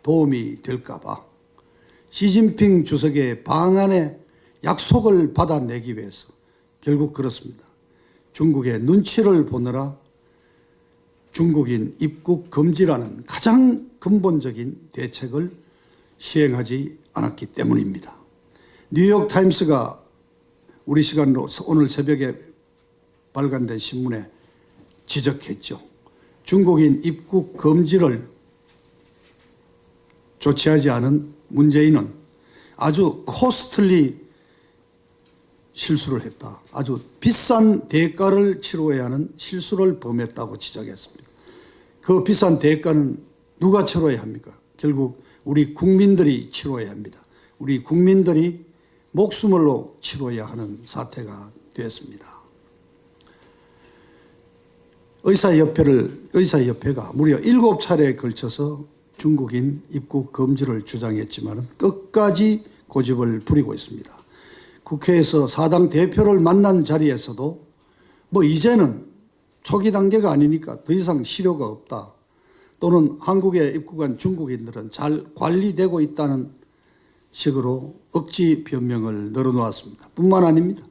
도움이 될까봐 시진핑 주석의 방안에 약속을 받아내기 위해서 결국 그렇습니다. 중국의 눈치를 보느라 중국인 입국 금지라는 가장 근본적인 대책을 시행하지 않았기 때문입니다. 뉴욕타임스가 우리 시간으로 오늘 새벽에 발간된 신문에 지적했죠. 중국인 입국 금지를 조치하지 않은 문재인은 아주 코스틀리 실수를 했다. 아주 비싼 대가를 치러야 하는 실수를 범했다고 지적했습니다. 그 비싼 대가는 누가 치러야 합니까? 결국 우리 국민들이 치러야 합니다. 우리 국민들이 목숨을로 치러야 하는 사태가 되었습니다. 의사협회가 무려 7차례에 걸쳐서 중국인 입국 금지를 주장했지만 끝까지 고집을 부리고 있습니다. 국회에서 사당 대표를 만난 자리에서도 뭐 이제는 초기 단계가 아니니까 더 이상 실효가 없다. 또는 한국에 입국한 중국인들은 잘 관리되고 있다는 식으로 억지 변명을 늘어놓았습니다. 뿐만 아닙니다.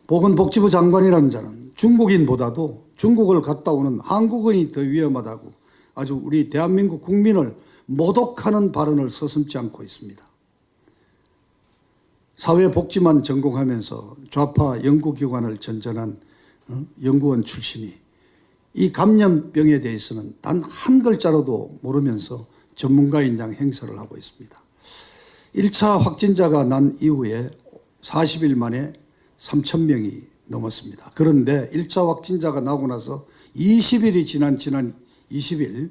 보건복지부 장관이라는 자는 중국인보다도 중국을 갔다 오는 한국인이 더 위험하다고 아주 우리 대한민국 국민을 모독하는 발언을 서슴지 않고 있습니다. 사회복지만 전공하면서 좌파 연구기관을 전전한 연구원 출신이 이 감염병에 대해서는 단 한 글자로도 모르면서 전문가인 양 행세를 하고 있습니다. 1차 확진자가 난 이후에 40일 만에 3,000명이 넘었습니다. 그런데 1차 확진자가 나고 나서 20일이 지난 20일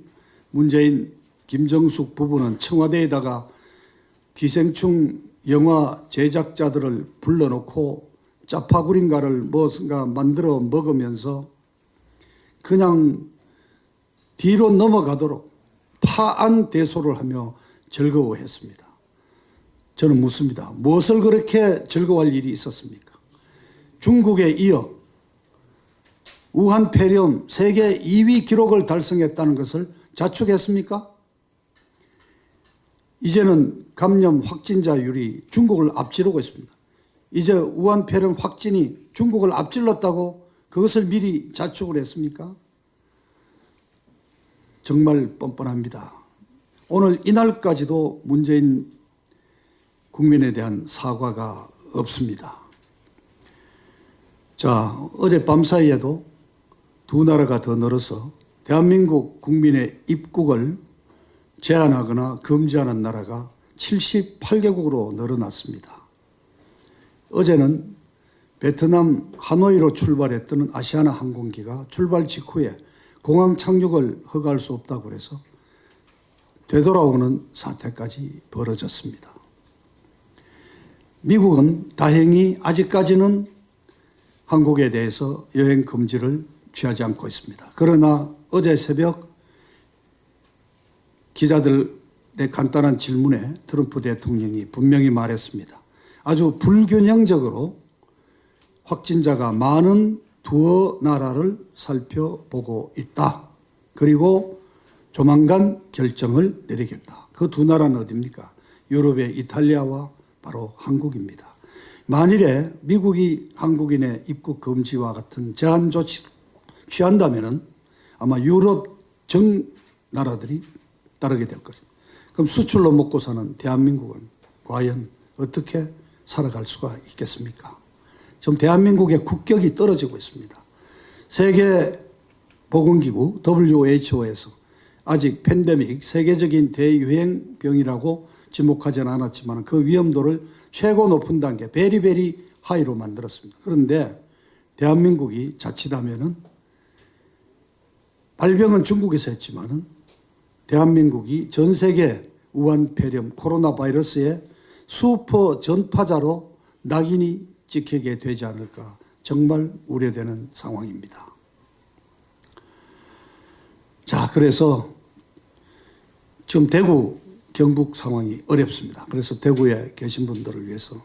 문재인 김정숙 부부는 청와대에다가 기생충 영화 제작자들을 불러놓고 짜파구린가를 무엇인가 만들어 먹으면서 그냥 뒤로 넘어가도록 파안대소를 하며 즐거워했습니다. 저는 묻습니다. 무엇을 그렇게 즐거워할 일이 있었습니까? 중국에 이어 우한 폐렴 세계 2위 기록을 달성했다는 것을 자축했습니까? 이제는 감염 확진자율이 중국을 앞지르고 있습니다. 이제 우한 폐렴 확진이 중국을 앞질렀다고 그것을 미리 자축을 했습니까? 정말 뻔뻔합니다. 오늘 이날까지도 문재인 국민에 대한 사과가 없습니다. 자, 어젯밤 사이에도 두 나라가 더 늘어서 대한민국 국민의 입국을 제한하거나 금지하는 나라가 78개국으로 늘어났습니다. 어제는 베트남 하노이로 출발했던 아시아나 항공기가 출발 직후에 공항 착륙을 허가할 수 없다고 해서 되돌아오는 사태까지 벌어졌습니다. 미국은 다행히 아직까지는 한국에 대해서 여행 금지를 취하지 않고 있습니다. 그러나 어제 새벽 기자들의 간단한 질문에 트럼프 대통령이 분명히 말했습니다. 아주 불균형적으로 확진자가 많은 두어 나라를 살펴보고 있다. 그리고 조만간 결정을 내리겠다. 그 두 나라는 어디입니까? 유럽의 이탈리아와 바로 한국입니다. 만일에 미국이 한국인의 입국 금지와 같은 제한 조치를 취한다면 아마 유럽 전 나라들이 따르게 될 것입니다. 그럼 수출로 먹고 사는 대한민국은 과연 어떻게 살아갈 수가 있겠습니까? 지금 대한민국의 국격이 떨어지고 있습니다. 세계보건기구 WHO에서 아직 팬데믹 세계적인 대유행병이라고 지목하지는 않았지만 그 위험도를 최고 높은 단계 베리베리 하이로 만들었습니다. 그런데 대한민국이 자칫하면은 발병은 중국에서 했지만은 대한민국이 전 세계 우한 폐렴 코로나 바이러스의 슈퍼 전파자로 낙인이 찍히게 되지 않을까 정말 우려되는 상황입니다. 자, 그래서 지금 대구 경북 상황이 어렵습니다. 그래서 대구에 계신 분들을 위해서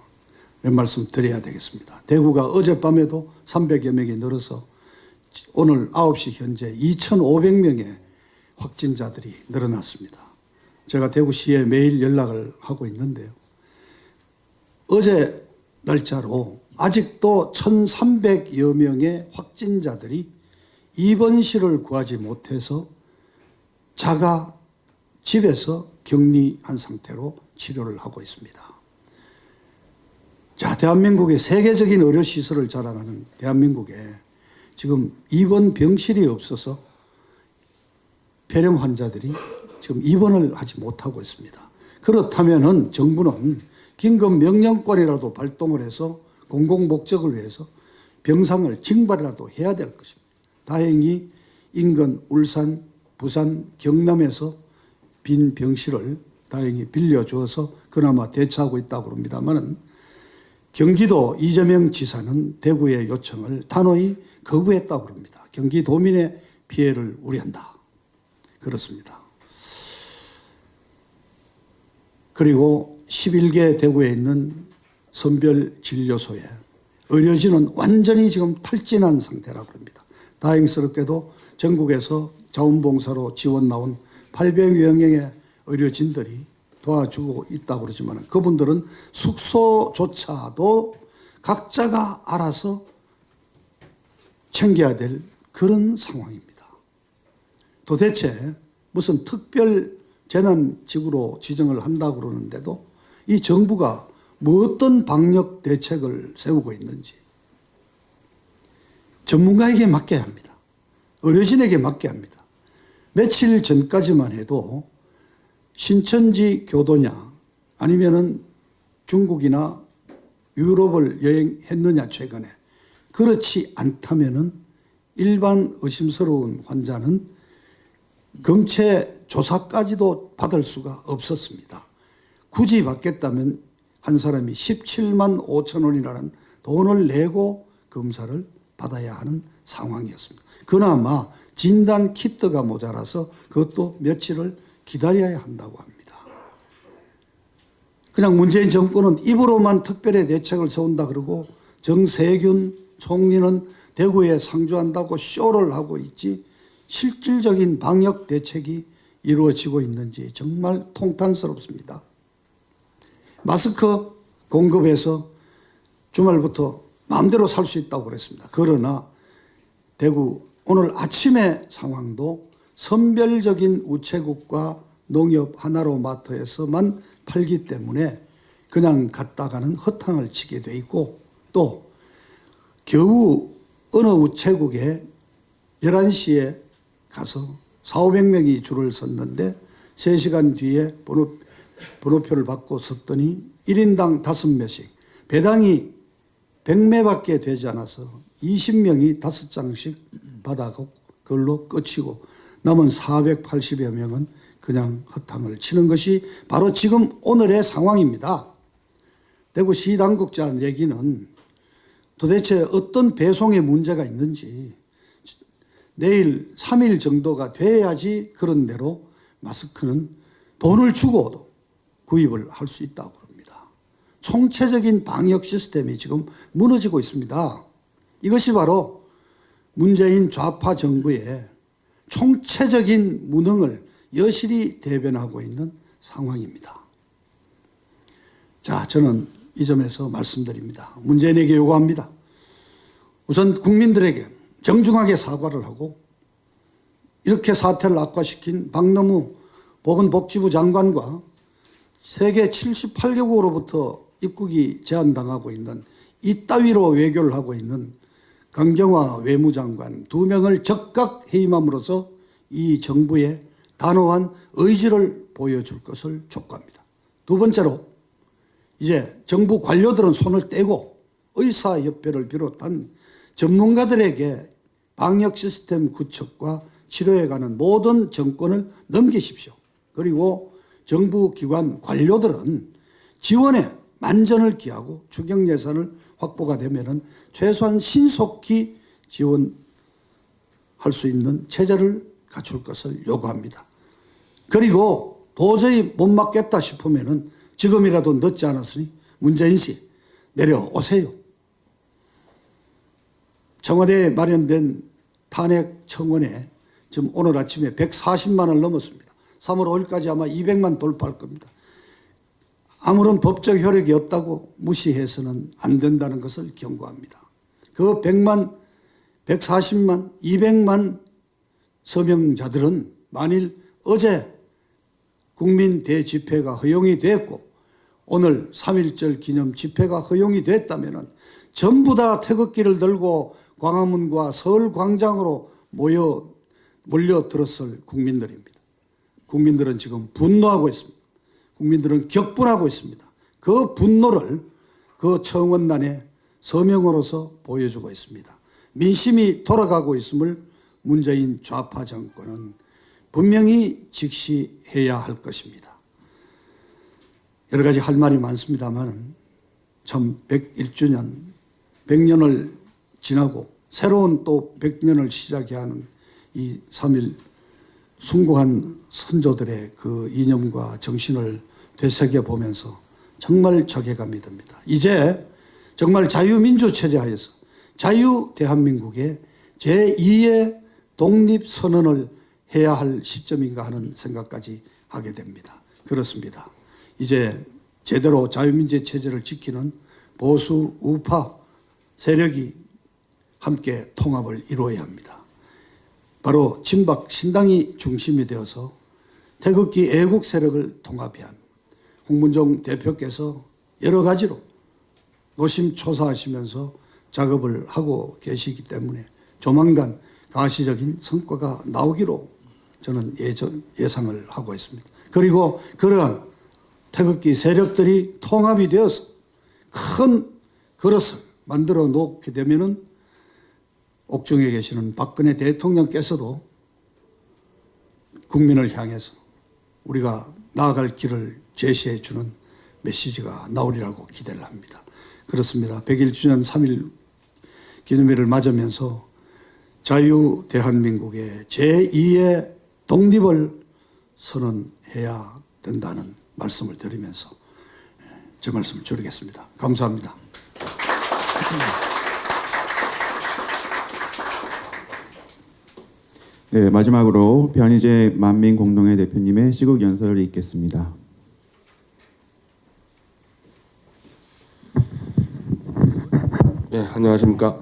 몇 말씀 드려야 되겠습니다. 대구가 어젯밤에도 300여 명이 늘어서 오늘 9시 현재 2,500명의 확진자들이 늘어났습니다. 제가 대구시에 매일 연락을 하고 있는데요. 어제 날짜로 아직도 1,300여 명의 확진자들이 입원실을 구하지 못해서 자가 집에서 격리한 상태로 치료를 하고 있습니다. 자, 대한민국의 세계적인 의료시설을 자랑하는 대한민국에 지금 입원 병실이 없어서 폐렴 환자들이 지금 입원을 하지 못하고 있습니다. 그렇다면은 정부는 긴급 명령권이라도 발동을 해서 공공 목적을 위해서 병상을 증발이라도 해야 될 것입니다. 다행히 인근 울산, 부산, 경남에서 빈 병실을 다행히 빌려주어서 그나마 대처하고 있다고 합니다만 경기도 이재명 지사는 대구의 요청을 단호히 거부했다고 합니다. 경기도민의 피해를 우려한다. 그렇습니다. 그리고 11개 대구에 있는 선별진료소에 의료진은 완전히 지금 탈진한 상태라고 합니다. 다행스럽게도 전국에서 자원봉사로 지원 나온 800여 명의 의료진들이 도와주고 있다고 그러지만 그분들은 숙소조차도 각자가 알아서 챙겨야 될 그런 상황입니다. 도대체 무슨 특별 재난지구로 지정을 한다고 그러는데도 이 정부가 뭐 어떤 방역 대책을 세우고 있는지 전문가에게 맡겨야 합니다. 의료진에게 맡겨야 합니다. 며칠 전까지만 해도 신천지 교도냐 아니면은 중국이나 유럽을 여행했느냐 최근에 그렇지 않다면은 일반 의심스러운 환자는 검체 조사까지도 받을 수가 없었습니다. 굳이 받겠다면 한 사람이 17만 5천 원이라는 돈을 내고 검사를 받아야 하는 상황이었습니다. 그나마 진단 키트가 모자라서 그것도 며칠을 기다려야 한다고 합니다. 그냥 문재인 정권은 입으로만 특별히 대책을 세운다 그러고 정세균 총리는 대구에 상주한다고 쇼를 하고 있지 실질적인 방역 대책이 이루어지고 있는지 정말 통탄스럽습니다. 마스크 공급해서 주말부터 마음대로 살 수 있다고 그랬습니다. 그러나 대구 오늘 아침의 상황도 선별적인 우체국과 농협 하나로마트에서만 팔기 때문에 그냥 갔다가는 허탕을 치게 돼 있고 또 겨우 어느 우체국에 11시에 가서 400~500명이 줄을 섰는데 3시간 뒤에 번호표를 받고 섰더니 1인당 5매씩 배당이 100매밖에 되지 않아서 20명이 5장씩 받아고 그걸로 끝이고 남은 480여 명은 그냥 허탕을 치는 것이 바로 지금 오늘의 상황입니다. 대구시 당국자 얘기는 도대체 어떤 배송에 문제가 있는지 내일 3일 정도가 돼야지 그런 대로 마스크는 돈을 주고도 구입을 할 수 있다고 합니다. 총체적인 방역 시스템이 지금 무너지고 있습니다. 이것이 바로 문재인 좌파 정부의 총체적인 무능을 여실히 대변하고 있는 상황입니다. 자, 저는 이 점에서 말씀드립니다. 문재인에게 요구합니다. 우선 국민들에게 정중하게 사과를 하고 이렇게 사태를 악화시킨 박너무 보건복지부 장관과 세계 78개국으로부터 입국이 제한당하고 있는 이따위로 외교를 하고 있는 강경화 외무장관 2명을 적각 해임함으로써 이 정부의 단호한 의지를 보여줄 것을 촉구합니다. 두 번째로 이제 정부 관료들은 손을 떼고 의사협회를 비롯한 전문가들에게 방역 시스템 구축과 치료에 관한 모든 정권을 넘기십시오. 그리고 정부 기관 관료들은 지원에 만전을 기하고 추경 예산을 확보가 되면은 최소한 신속히 지원할 수 있는 체제를 갖출 것을 요구합니다. 그리고 도저히 못 막겠다 싶으면은 지금이라도 늦지 않았으니 문재인 씨 내려오세요. 청와대에 마련된 탄핵 청원에 지금 오늘 아침에 140만을 넘었습니다. 3월 5일까지 아마 200만 돌파할 겁니다. 아무런 법적 효력이 없다고 무시해서는 안 된다는 것을 경고합니다. 그 100만, 140만, 200만 서명자들은 만일 어제 국민 대집회가 허용이 됐고 오늘 3.1절 기념 집회가 허용이 됐다면 전부 다 태극기를 들고 광화문과 서울광장으로 몰려들었을 국민들입니다. 국민들은 지금 분노하고 있습니다. 국민들은 격분하고 있습니다. 그 분노를 그 청원단의 서명으로서 보여주고 있습니다. 민심이 돌아가고 있음을 문재인 좌파 정권은 분명히 직시해야 할 것입니다. 여러 가지 할 말이 많습니다만 참 101주년, 100년을 지나고 새로운 또 100년을 시작해야 하는 이 3.1 숭고한 선조들의 그 이념과 정신을 되새겨보면서 정말 자괴감이 듭니다. 이제 정말 자유민주체제 하에서 자유대한민국의 제2의 독립선언을 해야 할 시점인가 하는 생각까지 하게 됩니다. 그렇습니다. 이제 제대로 자유민주체제를 지키는 보수 우파 세력이 함께 통합을 이루어야 합니다. 바로 친박 신당이 중심이 되어서 태극기 애국 세력을 통합해야 합니다. 홍문종 대표께서 여러 가지로 노심초사하시면서 작업을 하고 계시기 때문에 조만간 가시적인 성과가 나오기로 저는 예상을 하고 있습니다. 그리고 그러한 태극기 세력들이 통합이 되어서 큰 그릇을 만들어 놓게 되면은 옥중에 계시는 박근혜 대통령께서도 국민을 향해서 우리가 나아갈 길을 제시해 주는 메시지가 나오리라고 기대를 합니다. 그렇습니다. 101주년 3.1 기념일을 맞으면서 자유 대한민국의 제2의 독립을 선언해야 된다는 말씀을 드리면서 제 말씀을 줄이겠습니다. 감사합니다. 네, 마지막으로 변희재 만민공동회 대표님의 시국 연설을 읽겠습니다. 네, 안녕하십니까.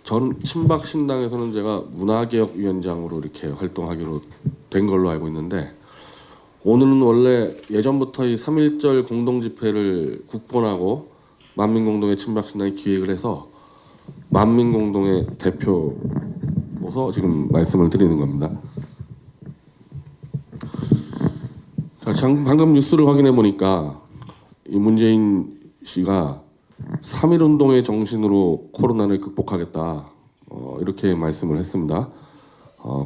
전 친박신당에서는 제가 문화개혁위원장으로 이렇게 활동하기로 된 걸로 알고 있는데 오늘은 원래 예전부터 이 3.1절 공동집회를 국본하고 만민공동회 친박신당이 기획을 해서 만민공동회 대표로서 지금 말씀을 드리는 겁니다. 자, 방금 뉴스를 확인해 보니까 이 문재인 씨가 3.1운동의 정신으로 코로나를 극복하겠다 이렇게 말씀을 했습니다.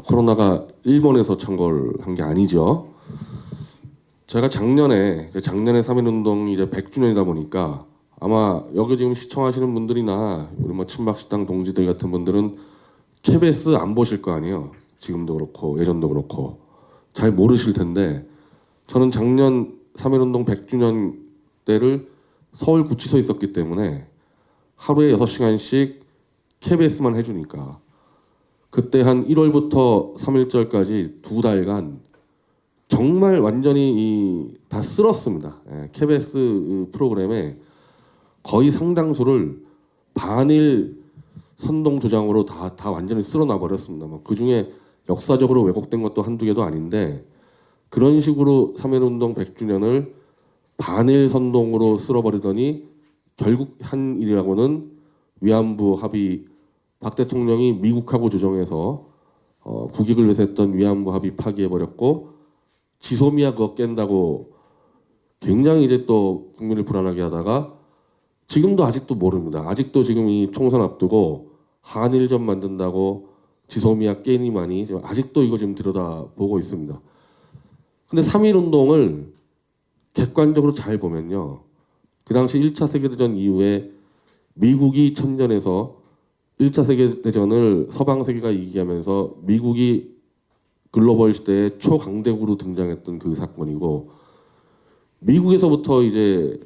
코로나가 일본에서 창궐한 게 아니죠. 제가 작년에 3.1운동이 이제 100주년이다 보니까 아마 여기 지금 시청하시는 분들이나 우리 뭐 친박신당 동지들 같은 분들은 KBS 안 보실 거 아니에요. 지금도 그렇고 예전도 그렇고 잘 모르실 텐데 저는 작년 3.1운동 100주년 때를 서울구치소에 있었기 때문에 하루에 6시간씩 KBS만 해주니까 그때 한 1월부터 3.1절까지 2달간 정말 완전히 다 쓸었습니다. KBS 프로그램에 거의 상당수를 반일 선동 조장으로 다 완전히 쓸어놔 버렸습니다. 그 중에 역사적으로 왜곡된 것도 한두 개도 아닌데 그런 식으로 3.1운동 100주년을 반일 선동으로 쓸어버리더니 결국 한 일이라고는 위안부 합의 박 대통령이 미국하고 조정해서 국익을 위해서 했던 위안부 합의 파기해버렸고 지소미아 그거 깬다고 굉장히 이제 또 국민을 불안하게 하다가 지금도 아직도 모릅니다. 아직도 지금 이 총선 앞두고 한일전 만든다고 지소미아 깨니만이 아직도 이거 지금 들여다보고 있습니다. 근데 3.1운동을 객관적으로 잘 보면요. 그 당시 1차 세계대전 이후에 미국이 참전해서 1차 세계대전을 서방 세계가 이기게 하면서 미국이 글로벌 시대의 초강대국으로 등장했던 그 사건이고 미국에서부터 이제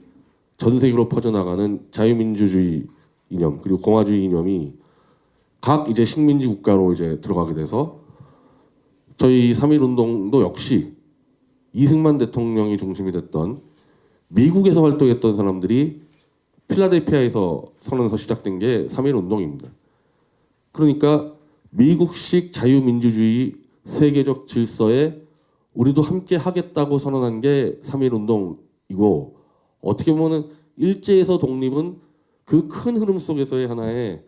전 세계로 퍼져나가는 자유민주주의 이념 그리고 공화주의 이념이 각 이제 식민지 국가로 이제 들어가게 돼서 저희 3.1운동도 역시 이승만 대통령이 중심이 됐던 미국에서 활동했던 사람들이 필라델피아에서 선언에서 시작된 게 3.1운동입니다. 그러니까 미국식 자유민주주의 세계적 질서에 우리도 함께 하겠다고 선언한 게 3.1운동이고 어떻게 보면 일제에서 독립은 그 큰 흐름 속에서의 하나의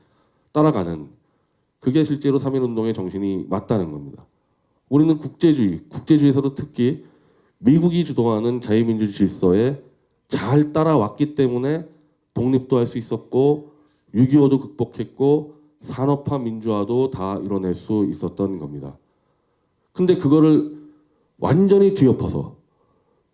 따라가는 그게 실제로 3.1운동의 정신이 맞다는 겁니다. 우리는 국제주의에서도 특히 미국이 주도하는 자유민주주의 질서에 잘 따라왔기 때문에 독립도 할 수 있었고 6.25도 극복했고 산업화 민주화도 다 이뤄낼 수 있었던 겁니다. 근데 그거를 완전히 뒤엎어서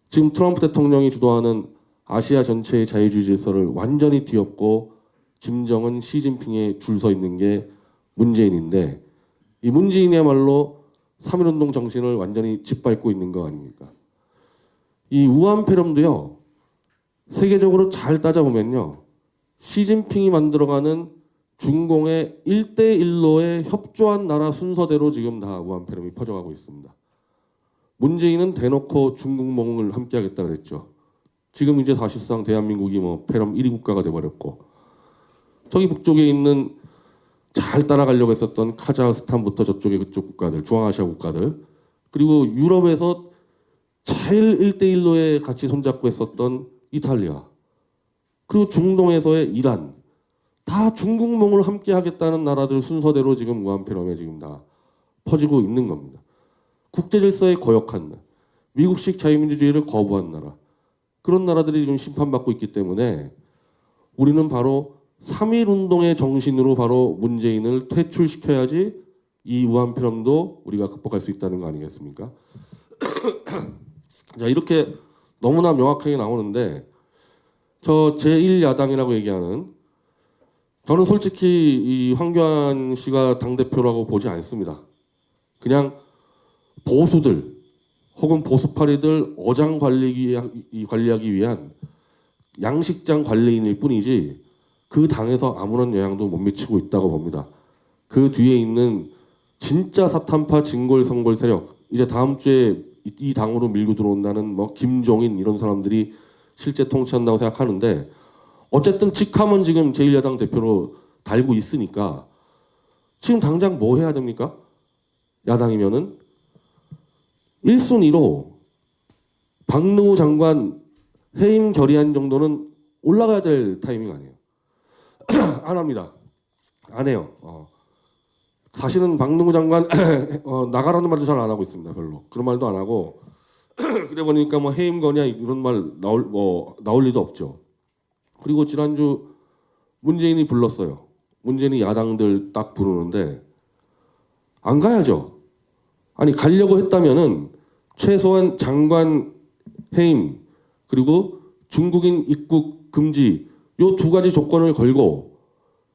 지금 트럼프 대통령이 주도하는 아시아 전체의 자유주의 질서를 완전히 뒤엎고 김정은, 시진핑에 줄 서 있는 게 문재인인데 이 문재인이야말로 3.1운동 정신을 완전히 짓밟고 있는 거 아닙니까? 이 우한 폐렴도요. 세계적으로 잘 따져보면요. 시진핑이 만들어가는 중공의 1대1로의 협조한 나라 순서대로 지금 다 우한 폐렴이 퍼져가고 있습니다. 문재인은 대놓고 중국몽을 함께하겠다 그랬죠. 지금 이제 사실상 대한민국이 뭐 폐렴 1위 국가가 돼버렸고 저기 북쪽에 있는 잘 따라가려고 했었던 카자흐스탄부터 저쪽에 그쪽 국가들, 중앙아시아 국가들 그리고 유럽에서 제일 1대1로에 같이 손잡고 했었던 이탈리아 그리고 중동에서의 이란 다 중국몽을 함께 하겠다는 나라들 순서대로 지금 우한폐렴에 지금 다 퍼지고 있는 겁니다. 국제질서에 거역한 나라, 미국식 자유민주주의를 거부한 나라 그런 나라들이 지금 심판받고 있기 때문에 우리는 바로 3.1운동의 정신으로 바로 문재인을 퇴출시켜야지 이 우한폐렴도 우리가 극복할 수 있다는 거 아니겠습니까? 자, 이렇게 너무나 명확하게 나오는데 저 제1야당이라고 얘기하는 저는 솔직히 이 황교안 씨가 당대표라고 보지 않습니다. 그냥 보수들 혹은 보수파리들 어장 관리하기 위한 양식장 관리인일 뿐이지 그 당에서 아무런 영향도 못 미치고 있다고 봅니다. 그 뒤에 있는 진짜 사탄파 진골성골 세력 이제 다음 주에 이 당으로 밀고 들어온다는 뭐 김종인 이런 사람들이 실제 통치한다고 생각하는데 어쨌든 직함은 지금 제1야당 대표로 달고 있으니까 지금 당장 뭐 해야 됩니까? 야당이면은 1순위로 박능우 장관 해임 결의안 정도는 올라가야 될 타이밍 아니에요. 안 합니다. 안 해요. 사실은 박능우 장관 나가라는 말도 잘 안 하고 있습니다. 별로 그런 말도 안 하고 그래 보니까 뭐 해임 거냐 이런 말 나올 리도 없죠. 그리고 지난주 문재인이 불렀어요. 문재인이 야당들 딱 부르는데 안 가야죠. 아니 가려고 했다면은 최소한 장관 해임 그리고 중국인 입국 금지 요 두 가지 조건을 걸고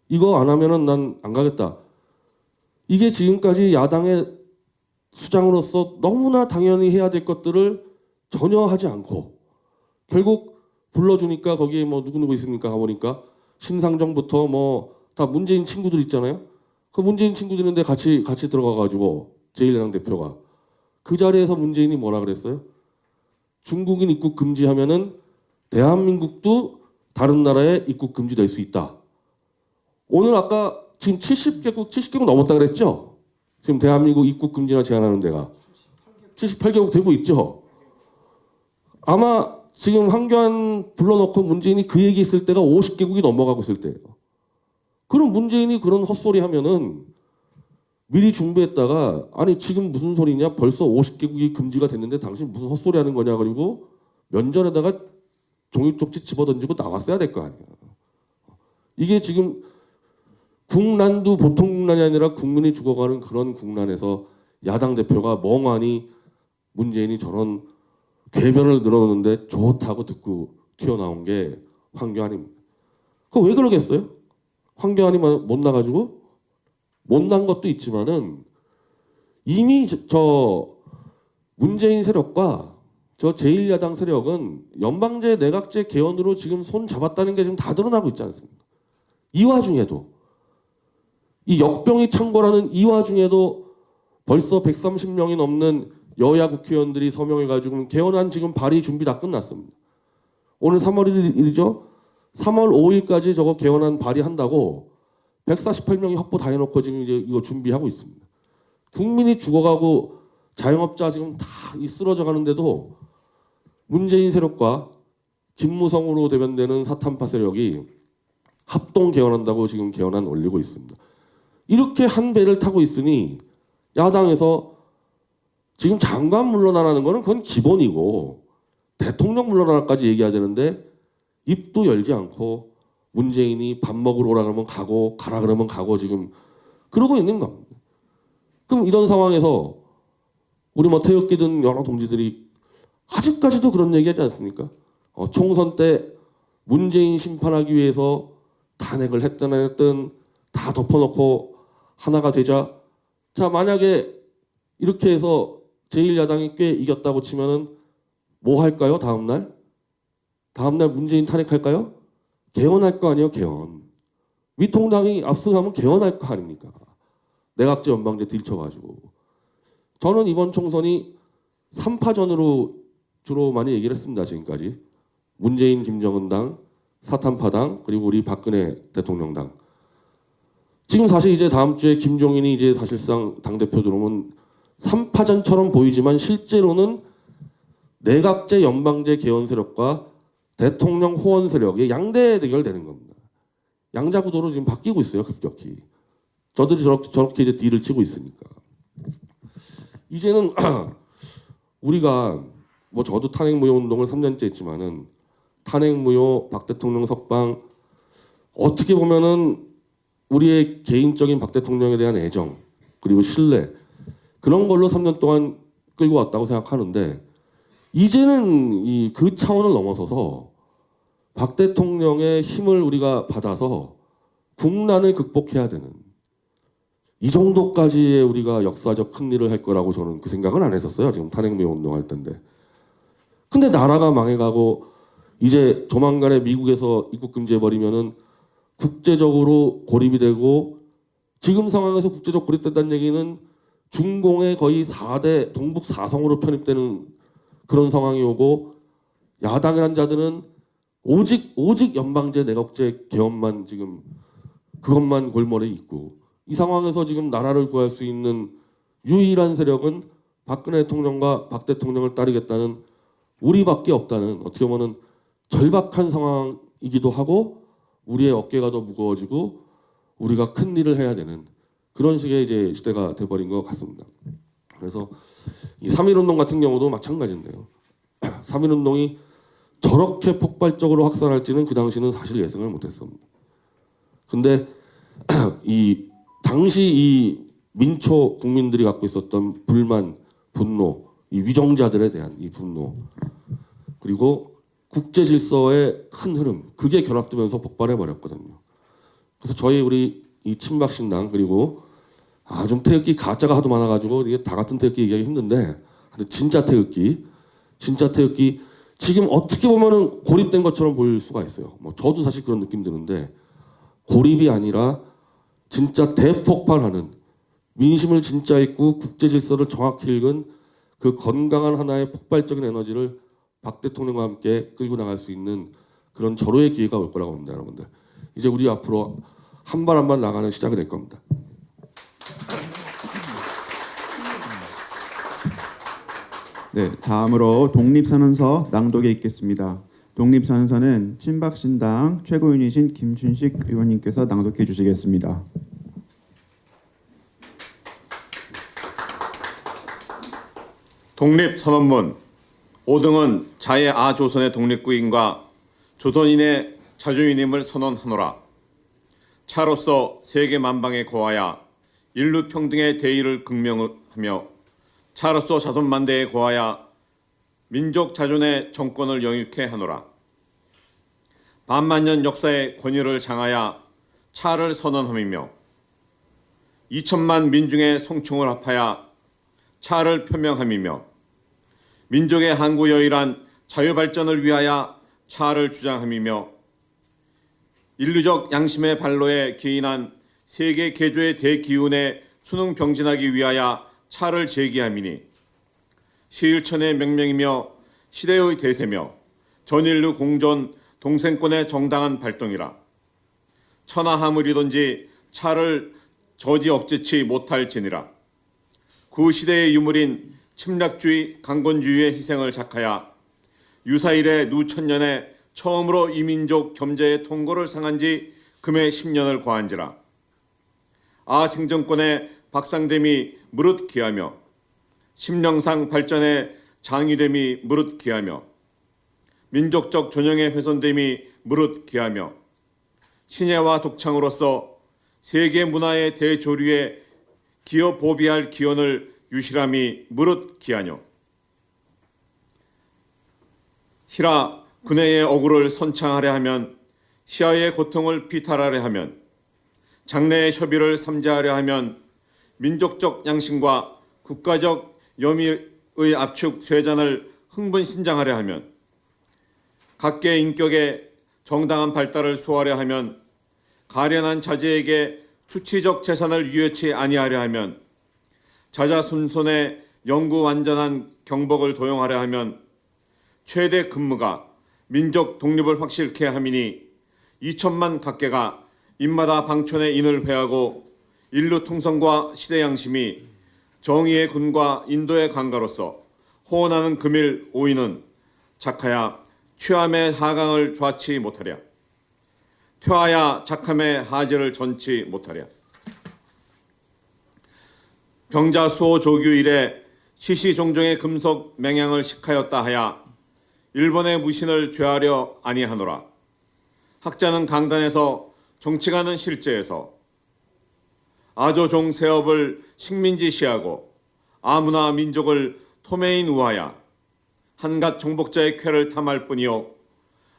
이거 안 하면은 난 안 가겠다. 이게 지금까지 야당의 수장으로서 너무나 당연히 해야 될 것들을 전혀 하지 않고 결국 불러주니까 거기에 뭐 누구누구 있으니까 가보니까 신상정부터 뭐 다 문재인 친구들 있잖아요. 그 문재인 친구들 있는데 같이 들어가가지고 제1야당 대표가 그 자리에서 문재인이 뭐라 그랬어요? 중국인 입국 금지하면은 대한민국도 다른 나라에 입국 금지될 수 있다. 오늘 아까 지금 70개국 넘었다 그랬죠? 지금 대한민국 입국 금지나 제한하는 데가 78개국 되고 있죠. 아마 지금 황교안 불러놓고 문재인이 그 얘기 했을 때가 50개국이 넘어가고 있을 때예요. 그럼 문재인이 그런 헛소리 하면은 미리 준비했다가 아니 지금 무슨 소리냐 벌써 50개국이 금지가 됐는데 당신 무슨 헛소리 하는 거냐 그리고 면전에다가 종이 쪽지 집어던지고 나왔어야 될 거 아니에요. 이게 지금 국난도 보통 국난이 아니라 국민이 죽어가는 그런 국난에서 야당 대표가 멍하니 문재인이 저런 궤변을 늘어놓는데 좋다고 듣고 튀어나온 게 황교안입니다. 그거 왜 그러겠어요? 황교안이 못 나가지고 못난 것도 있지만은 이미 저 문재인 세력과 저 제1야당 세력은 연방제 내각제 개헌으로 지금 손 잡았다는 게 지금 다 드러나고 있지 않습니까? 이 와중에도 이 역병이 창궐하는 이 와중에도 벌써 130명이 넘는 여야 국회의원들이 서명해가지고 개헌안 지금 발의 준비 다 끝났습니다. 오늘 3월 1일이죠. 3월 5일까지 저거 개헌안 발의한다고 148명이 확보 다 해놓고 지금 이제 이거 준비하고 있습니다. 국민이 죽어가고 자영업자 지금 다 쓰러져 가는데도 문재인 세력과 김무성으로 대변되는 사탄파 세력이 합동 개헌한다고 지금 개헌안 올리고 있습니다. 이렇게 한 배를 타고 있으니 야당에서 지금 장관 물러나라는 거는 그건 기본이고 대통령 물러나라까지 얘기해야 되는데 입도 열지 않고 문재인이 밥 먹으러 오라 그러면 가고 가라 그러면 가고 지금 그러고 있는 겁니다. 그럼 이런 상황에서 우리 뭐 태극기든 여러 동지들이 아직까지도 그런 얘기하지 않습니까? 총선 때 문재인 심판하기 위해서 탄핵을 했든 안 했든 다 덮어놓고 하나가 되자, 자 만약에 이렇게 해서 제1야당이 꽤 이겼다고 치면은 뭐 할까요? 다음날 문재인 탄핵할까요? 개헌할 거 아니에요, 개헌. 위통당이 압승하면 개헌할 거 아닙니까? 내각제 연방제 들쳐가지고. 저는 이번 총선이 3파전으로 주로 많이 얘기를 했습니다, 지금까지. 문재인, 김정은당, 사탄파당, 그리고 우리 박근혜 대통령당. 지금 사실 이제 다음 주에 김종인이 이제 사실상 당대표 들어오면 3파전처럼 보이지만 실제로는 내각제 연방제 개헌 세력과 대통령 호원 세력의 양대 대결되는 겁니다. 양자 구도로 지금 바뀌고 있어요, 급격히. 저들이 저렇게 이제 딜을 치고 있으니까. 이제는 우리가 뭐 저도 탄핵 무효 운동을 3년째 했지만은 탄핵 무효, 박 대통령 석방, 어떻게 보면은 우리의 개인적인 박 대통령에 대한 애정 그리고 신뢰 그런 걸로 3년 동안 끌고 왔다고 생각하는데 이제는 그 차원을 넘어서서 박 대통령의 힘을 우리가 받아서 국난을 극복해야 되는 이 정도까지의 우리가 역사적 큰 일을 할 거라고 저는 그 생각은 안 했었어요. 지금 탄핵 무효 운동할 때인데. 근데 나라가 망해가고 이제 조만간에 미국에서 입국 금지해버리면은 국제적으로 고립이 되고 지금 상황에서 국제적 고립된다는 얘기는 중공의 거의 4대 동북 4성으로 편입되는 그런 상황이 오고 야당이란 자들은 오직 연방제 내각제 개헌만 지금 그것만 골머리에 있고 이 상황에서 지금 나라를 구할 수 있는 유일한 세력은 박근혜 대통령과 박 대통령을 따르겠다는 우리밖에 없다는 어떻게 보면 절박한 상황이기도 하고 우리의 어깨가 더 무거워지고 우리가 큰 일을 해야 되는 그런 식의 이제 시대가 돼버린 것 같습니다. 그래서 이 3.1운동 같은 경우도 마찬가지인데요. 3.1운동이 저렇게 폭발적으로 확산할지는 그 당시는 사실 예상을 못했습니다. 근데 당시 이 민초 국민들이 갖고 있었던 불만, 분노, 이 위정자들에 대한 이 분노 그리고 국제 질서의 큰 흐름 그게 결합되면서 폭발해 버렸거든요. 그래서 우리 이 친박신당 그리고 좀 태극기 가짜가 하도 많아가지고 이게 다 같은 태극기 얘기하기 힘든데 진짜 태극기 지금 어떻게 보면은 고립된 것처럼 보일 수가 있어요. 뭐 저도 사실 그런 느낌 드는데 고립이 아니라 진짜 대폭발하는 민심을 진짜 읽고 국제 질서를 정확히 읽은 그 건강한 하나의 폭발적인 에너지를 박 대통령과 함께 끌고 나갈 수 있는 그런 절호의 기회가 올 거라고 봅니다, 여러분들. 이제 우리 앞으로 한 발 한 발 나가는 시작이 될 겁니다. 네, 다음으로 독립선언서 낭독에 있겠습니다. 독립선언서는 친박신당 최고위원이신 김춘식 의원님께서 낭독해 주시겠습니다. 독립선언문 5등은 자의 아조선의 독립구인과 조선인의 자주인임을 선언하노라. 차로서 세계 만방에 거하여 인류 평등의 대의를 극명하며 차로서 자손 만대에 거하여 민족 자존의 정권을 영육해 하노라. 반만년 역사의 권위를 장하여 차를 선언함이며 2천만 민중의 성충을 합하여 차를 표명함이며 민족의 항구여일한 자유발전을 위하여 차를 주장함이며 인류적 양심의 발로에 기인한 세계 개조의 대기운에 수능병진하기 위하여 차를 제기함이니 시일천의 명명이며 시대의 대세며 전인류 공존 동생권의 정당한 발동이라. 천하하물이든지 차를 저지 억제치 못할 지니라. 그 시대의 유물인 침략주의, 강권주의의 희생을 작하여 유사일의 누천년에 처음으로 이민족 겸재의 통고를 상한 지 금의 10년을 과한지라. 아 생정권의 박상됨이 무릇 기하며 심령상 발전의 장유됨이 무릇 기하며 민족적 존영의 훼손됨이 무릇 기하며 신예와 독창으로서 세계 문화의 대조류에 기어 보비할 기원을 유실함이 무릇 기하뇨. 히라 근해의 억울을 선창하려 하면 시야의 고통을 비탈하려 하면 장래의 협의를 삼재하려 하면 민족적 양심과 국가적 염의의 압축 쇠잔을 흥분신장하려 하면 각계 인격의 정당한 발달을 수호하려 하면 가련한 자제에게 추치적 재산을 유여치 아니하려 하면 자자손손의 영구 완전한 경복을 도용하려 하면 최대 근무가 민족 독립을 확실케 함이니 2천만 각계가 인마다 방촌의 인을 회하고 인류 통성과 시대 양심이 정의의 군과 인도의 강가로서 호언하는 금일 오이는 작하야 취함의 하강을 좌치 못하랴. 퇴하야 작함의 하지를 전치 못하랴. 병자수호 조규 이래 시시종종의 금속 맹양을 식하였다 하야 일본의 무신을 죄하려 아니하노라. 학자는 강단에서 정치가는 실제에서 아조종 세업을 식민지시하고 아문화 민족을 토메인 우하야 한갓 정복자의 쾌를 탐할 뿐이요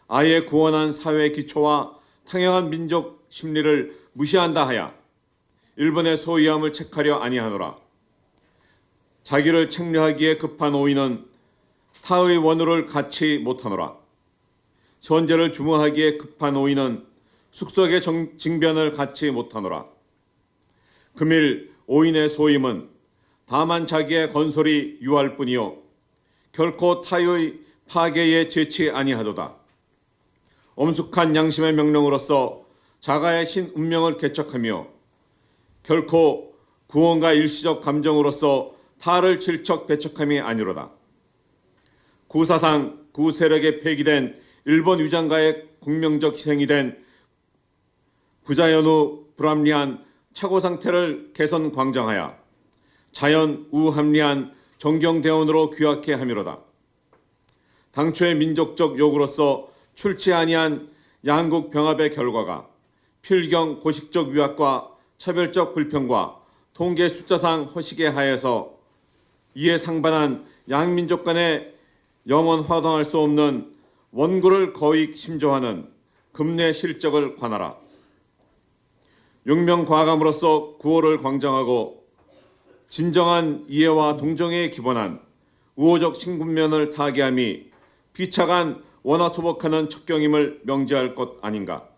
아예 구원한 사회 기초와 탕영한 민족 심리를 무시한다 하야 일본의 소위함을 책하려 아니하노라. 자기를 책려하기에 급한 오이는 타의 원우를 갖지 못하노라. 선제를 주무하기에 급한 오이는 숙속의 징변을 갖지 못하노라. 금일 오인의 소임은 다만 자기의 건설이 유할 뿐이요 결코 타의 파괴에 제치 아니하도다. 엄숙한 양심의 명령으로서 자가의 신 운명을 개척하며 결코 구원과 일시적 감정으로서 타를 질척 배척함이 아니로다. 구사상 구세력에 폐기된 일본 위장가의 공명적 희생이 된 부자연후 불합리한 착오 상태를 개선 광정하여 자연 우합리한 정경대원으로 귀하게 함이로다. 당초의 민족적 요구로서 출치 아니한 양국 병합의 결과가 필경 고식적 위압과 차별적 불평과 통계 숫자상 허식에 하에서 이에 상반한 양민족 간의 영원 화동할 수 없는 원고를 거의 심조하는 금내 실적을 관하라. 용명과감으로서 구호를 광정하고 진정한 이해와 동정에 기본한 우호적 신군면을 타개함이 비차간 원화소복하는 척경임을 명제할 것 아닌가.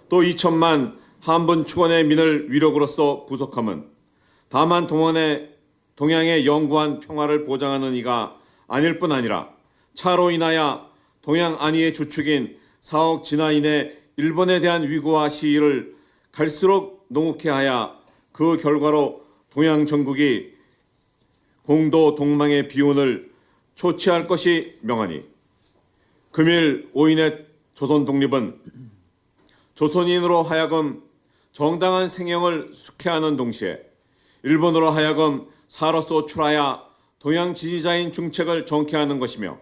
또 2천만 한분 축원의 민을 위력으로서 구속함은 다만 동양의 영구한 평화를 보장하는 이가 아닐 뿐 아니라 차로 인하여 동양 안위의 주축인 4억 진화인의 일본에 대한 위구와 시위를 갈수록 농후케 하여 그 결과로 동양 전국이 공도 동망의 비운을 초치할 것이 명하니 금일 오인의 조선 독립은 조선인으로 하여금 정당한 생영을 숙해하는 동시에 일본으로 하여금 사로서 출하여 동양 지지자인 중책을 정케하는 것이며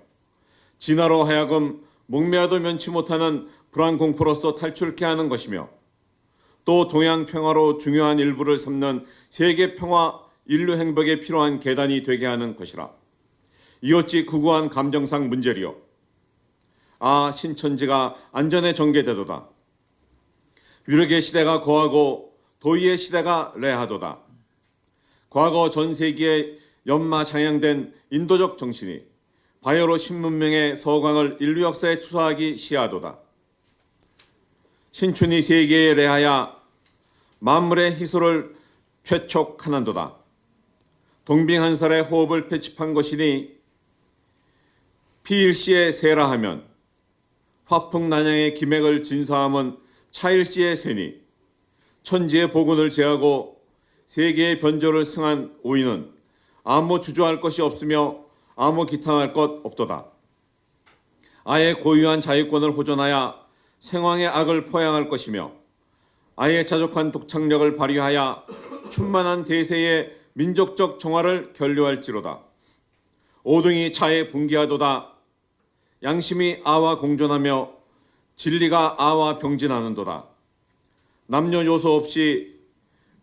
진화로 하여금 목매어도 면치 못하는 불안 공포로서 탈출케 하는 것이며 또 동양 평화로 중요한 일부를 삼는 세계 평화 인류 행복에 필요한 계단이 되게 하는 것이라. 이어찌 극우한 감정상 문제리요. 아 신천지가 안전에 전개되도다. 유력의 시대가 거하고 도의의 시대가 레하도다. 과거 전 세기의 연마장양된 인도적 정신이 바야흐로 신문명의 서광을 인류 역사에 투사하기 시하도다. 신춘이 세계에 레하여 만물의 희소를 최촉하난도다. 동빙한살의 호흡을 표집한 것이니 피일시의 세라하면 화풍난양의 기맥을 진사함은 차일시의 세니 천지의 복운을 제하고 세계의 변조를 승한 오이는 아무 주저할 것이 없으며 아무 기탄할 것 없도다. 아예 고유한 자유권을 호전하여 생황의 악을 포양할 것이며 아예 자족한 독창력을 발휘하여 충만한 대세의 민족적 정화를 견료할지로다. 오등이 차에 분기하도다. 양심이 아와 공존하며 진리가 아와 병진하는도다. 남녀 요소 없이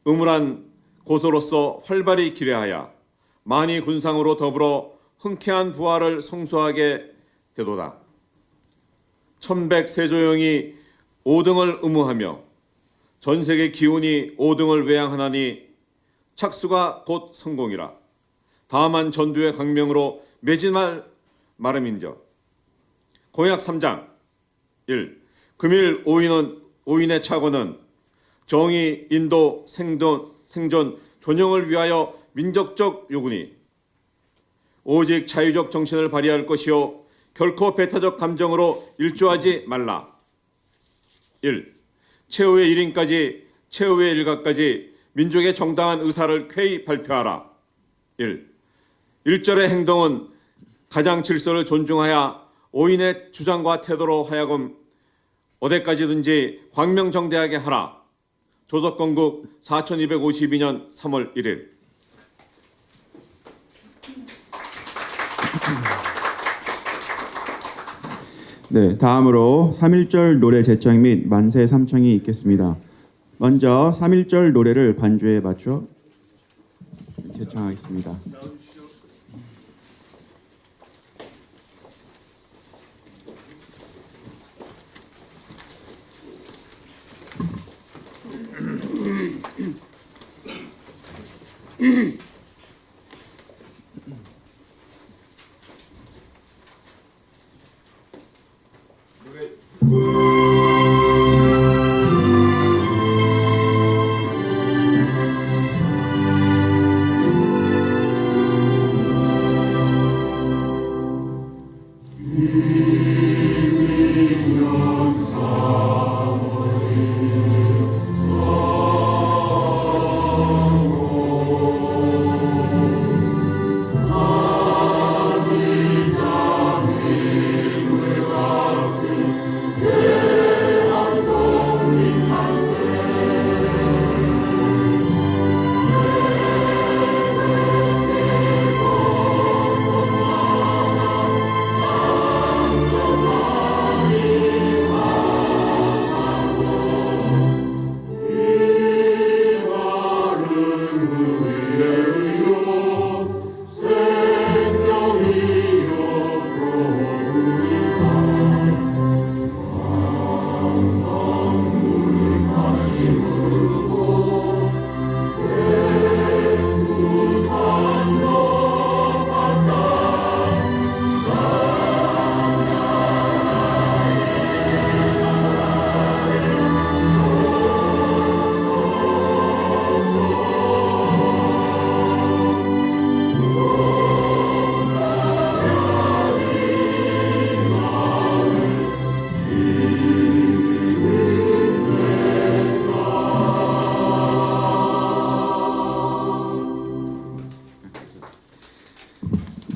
음울한 고소로서 활발히 기례하여 만이 군상으로 더불어 흔쾌한 부활을 성수하게 되도다. 천백 세조영이 오등을 의무하며 전세계 기운이 오등을 외양하나니 착수가 곧 성공이라. 다만 전두의 강명으로 매진할 마름인저. 공약 3장 1. 금일 오인의 착오는 정의, 인도, 생존, 존영을 위하여 민족적 요구니 오직 자유적 정신을 발휘할 것이요 결코 배타적 감정으로 일조하지 말라. 1. 최후의 1인까지 최후의 일가까지 민족의 정당한 의사를 쾌히 발표하라. 1. 1절의 행동은 가장 질서를 존중하여 오인의 주장과 태도로 하여금 어디까지든지 광명정대하게 하라. 조석건국 4252년 3월 1일. 네, 다음으로 3.1절 노래 제청 및 만세 삼청이 있겠습니다. 먼저 3.1절 노래를 반주에 맞춰 제청하겠습니다.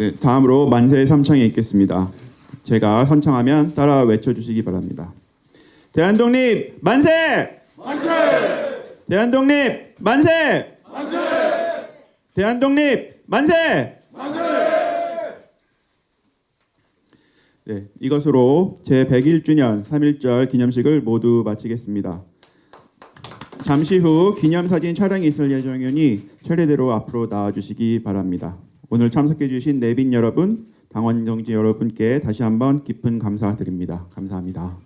네, 다음으로 만세 삼청이 있겠습니다. 제가 선창하면 따라 외쳐주시기 바랍니다. 대한독립 만세! 만세! 대한독립 만세! 만세! 대한독립 만세! 만세! 네, 이것으로 제101주년 3.1절 기념식을 모두 마치겠습니다. 잠시 후 기념사진 촬영이 있을 예정이니 차례대로 앞으로 나와주시기 바랍니다. 오늘 참석해 주신 내빈 여러분, 당원 동지 여러분께 다시 한번 깊은 감사드립니다. 감사합니다.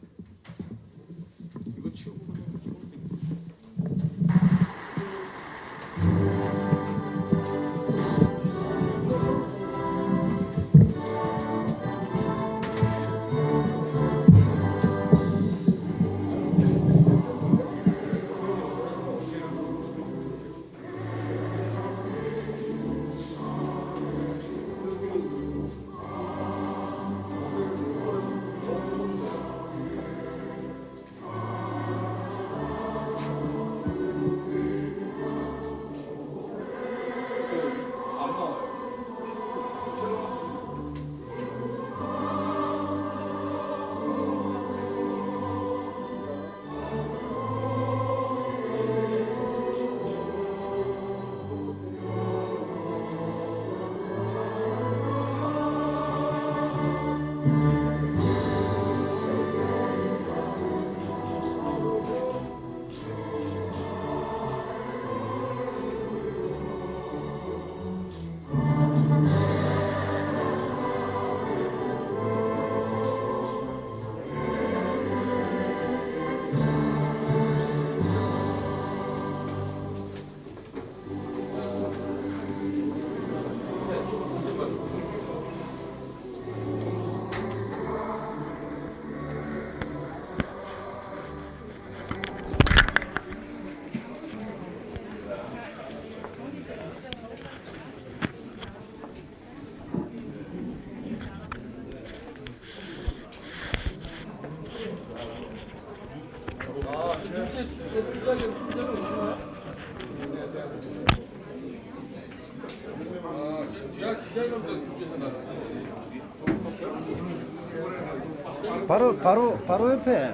바로 옆에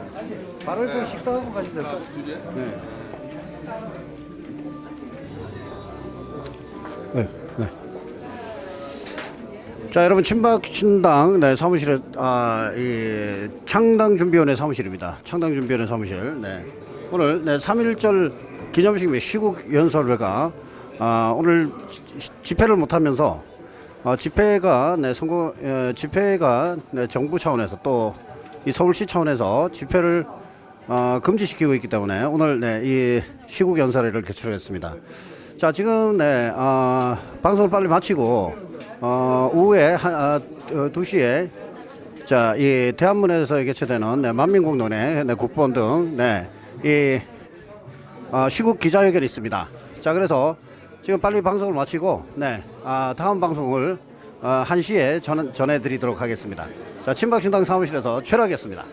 식사하고 가시면 될 것 같아요. 네. 자, 여러분, 친박신당 사무실에 이 창당준비원회 사무실입니다. 창당준비원회 사무실. 네. 오늘 3.1절 기념식 및 시국 연설회가 오늘 집회를 못하면서 집회가 정부 차원에서 또 이 서울시 차원에서 집회를 금지시키고 있기 때문에 오늘 이 시국 연설회를 개최했습니다. 자, 지금 방송을 빨리 마치고 오후에 2시에 자, 이 대한문에서 개최되는 만민공론회 국본 등 이 시국 기자회견이 있습니다. 자, 그래서 지금 빨리 방송을 마치고 다음 방송을 1시에 전해드리도록 하겠습니다. 자, 친박신당 사무실에서 최락이었습니다.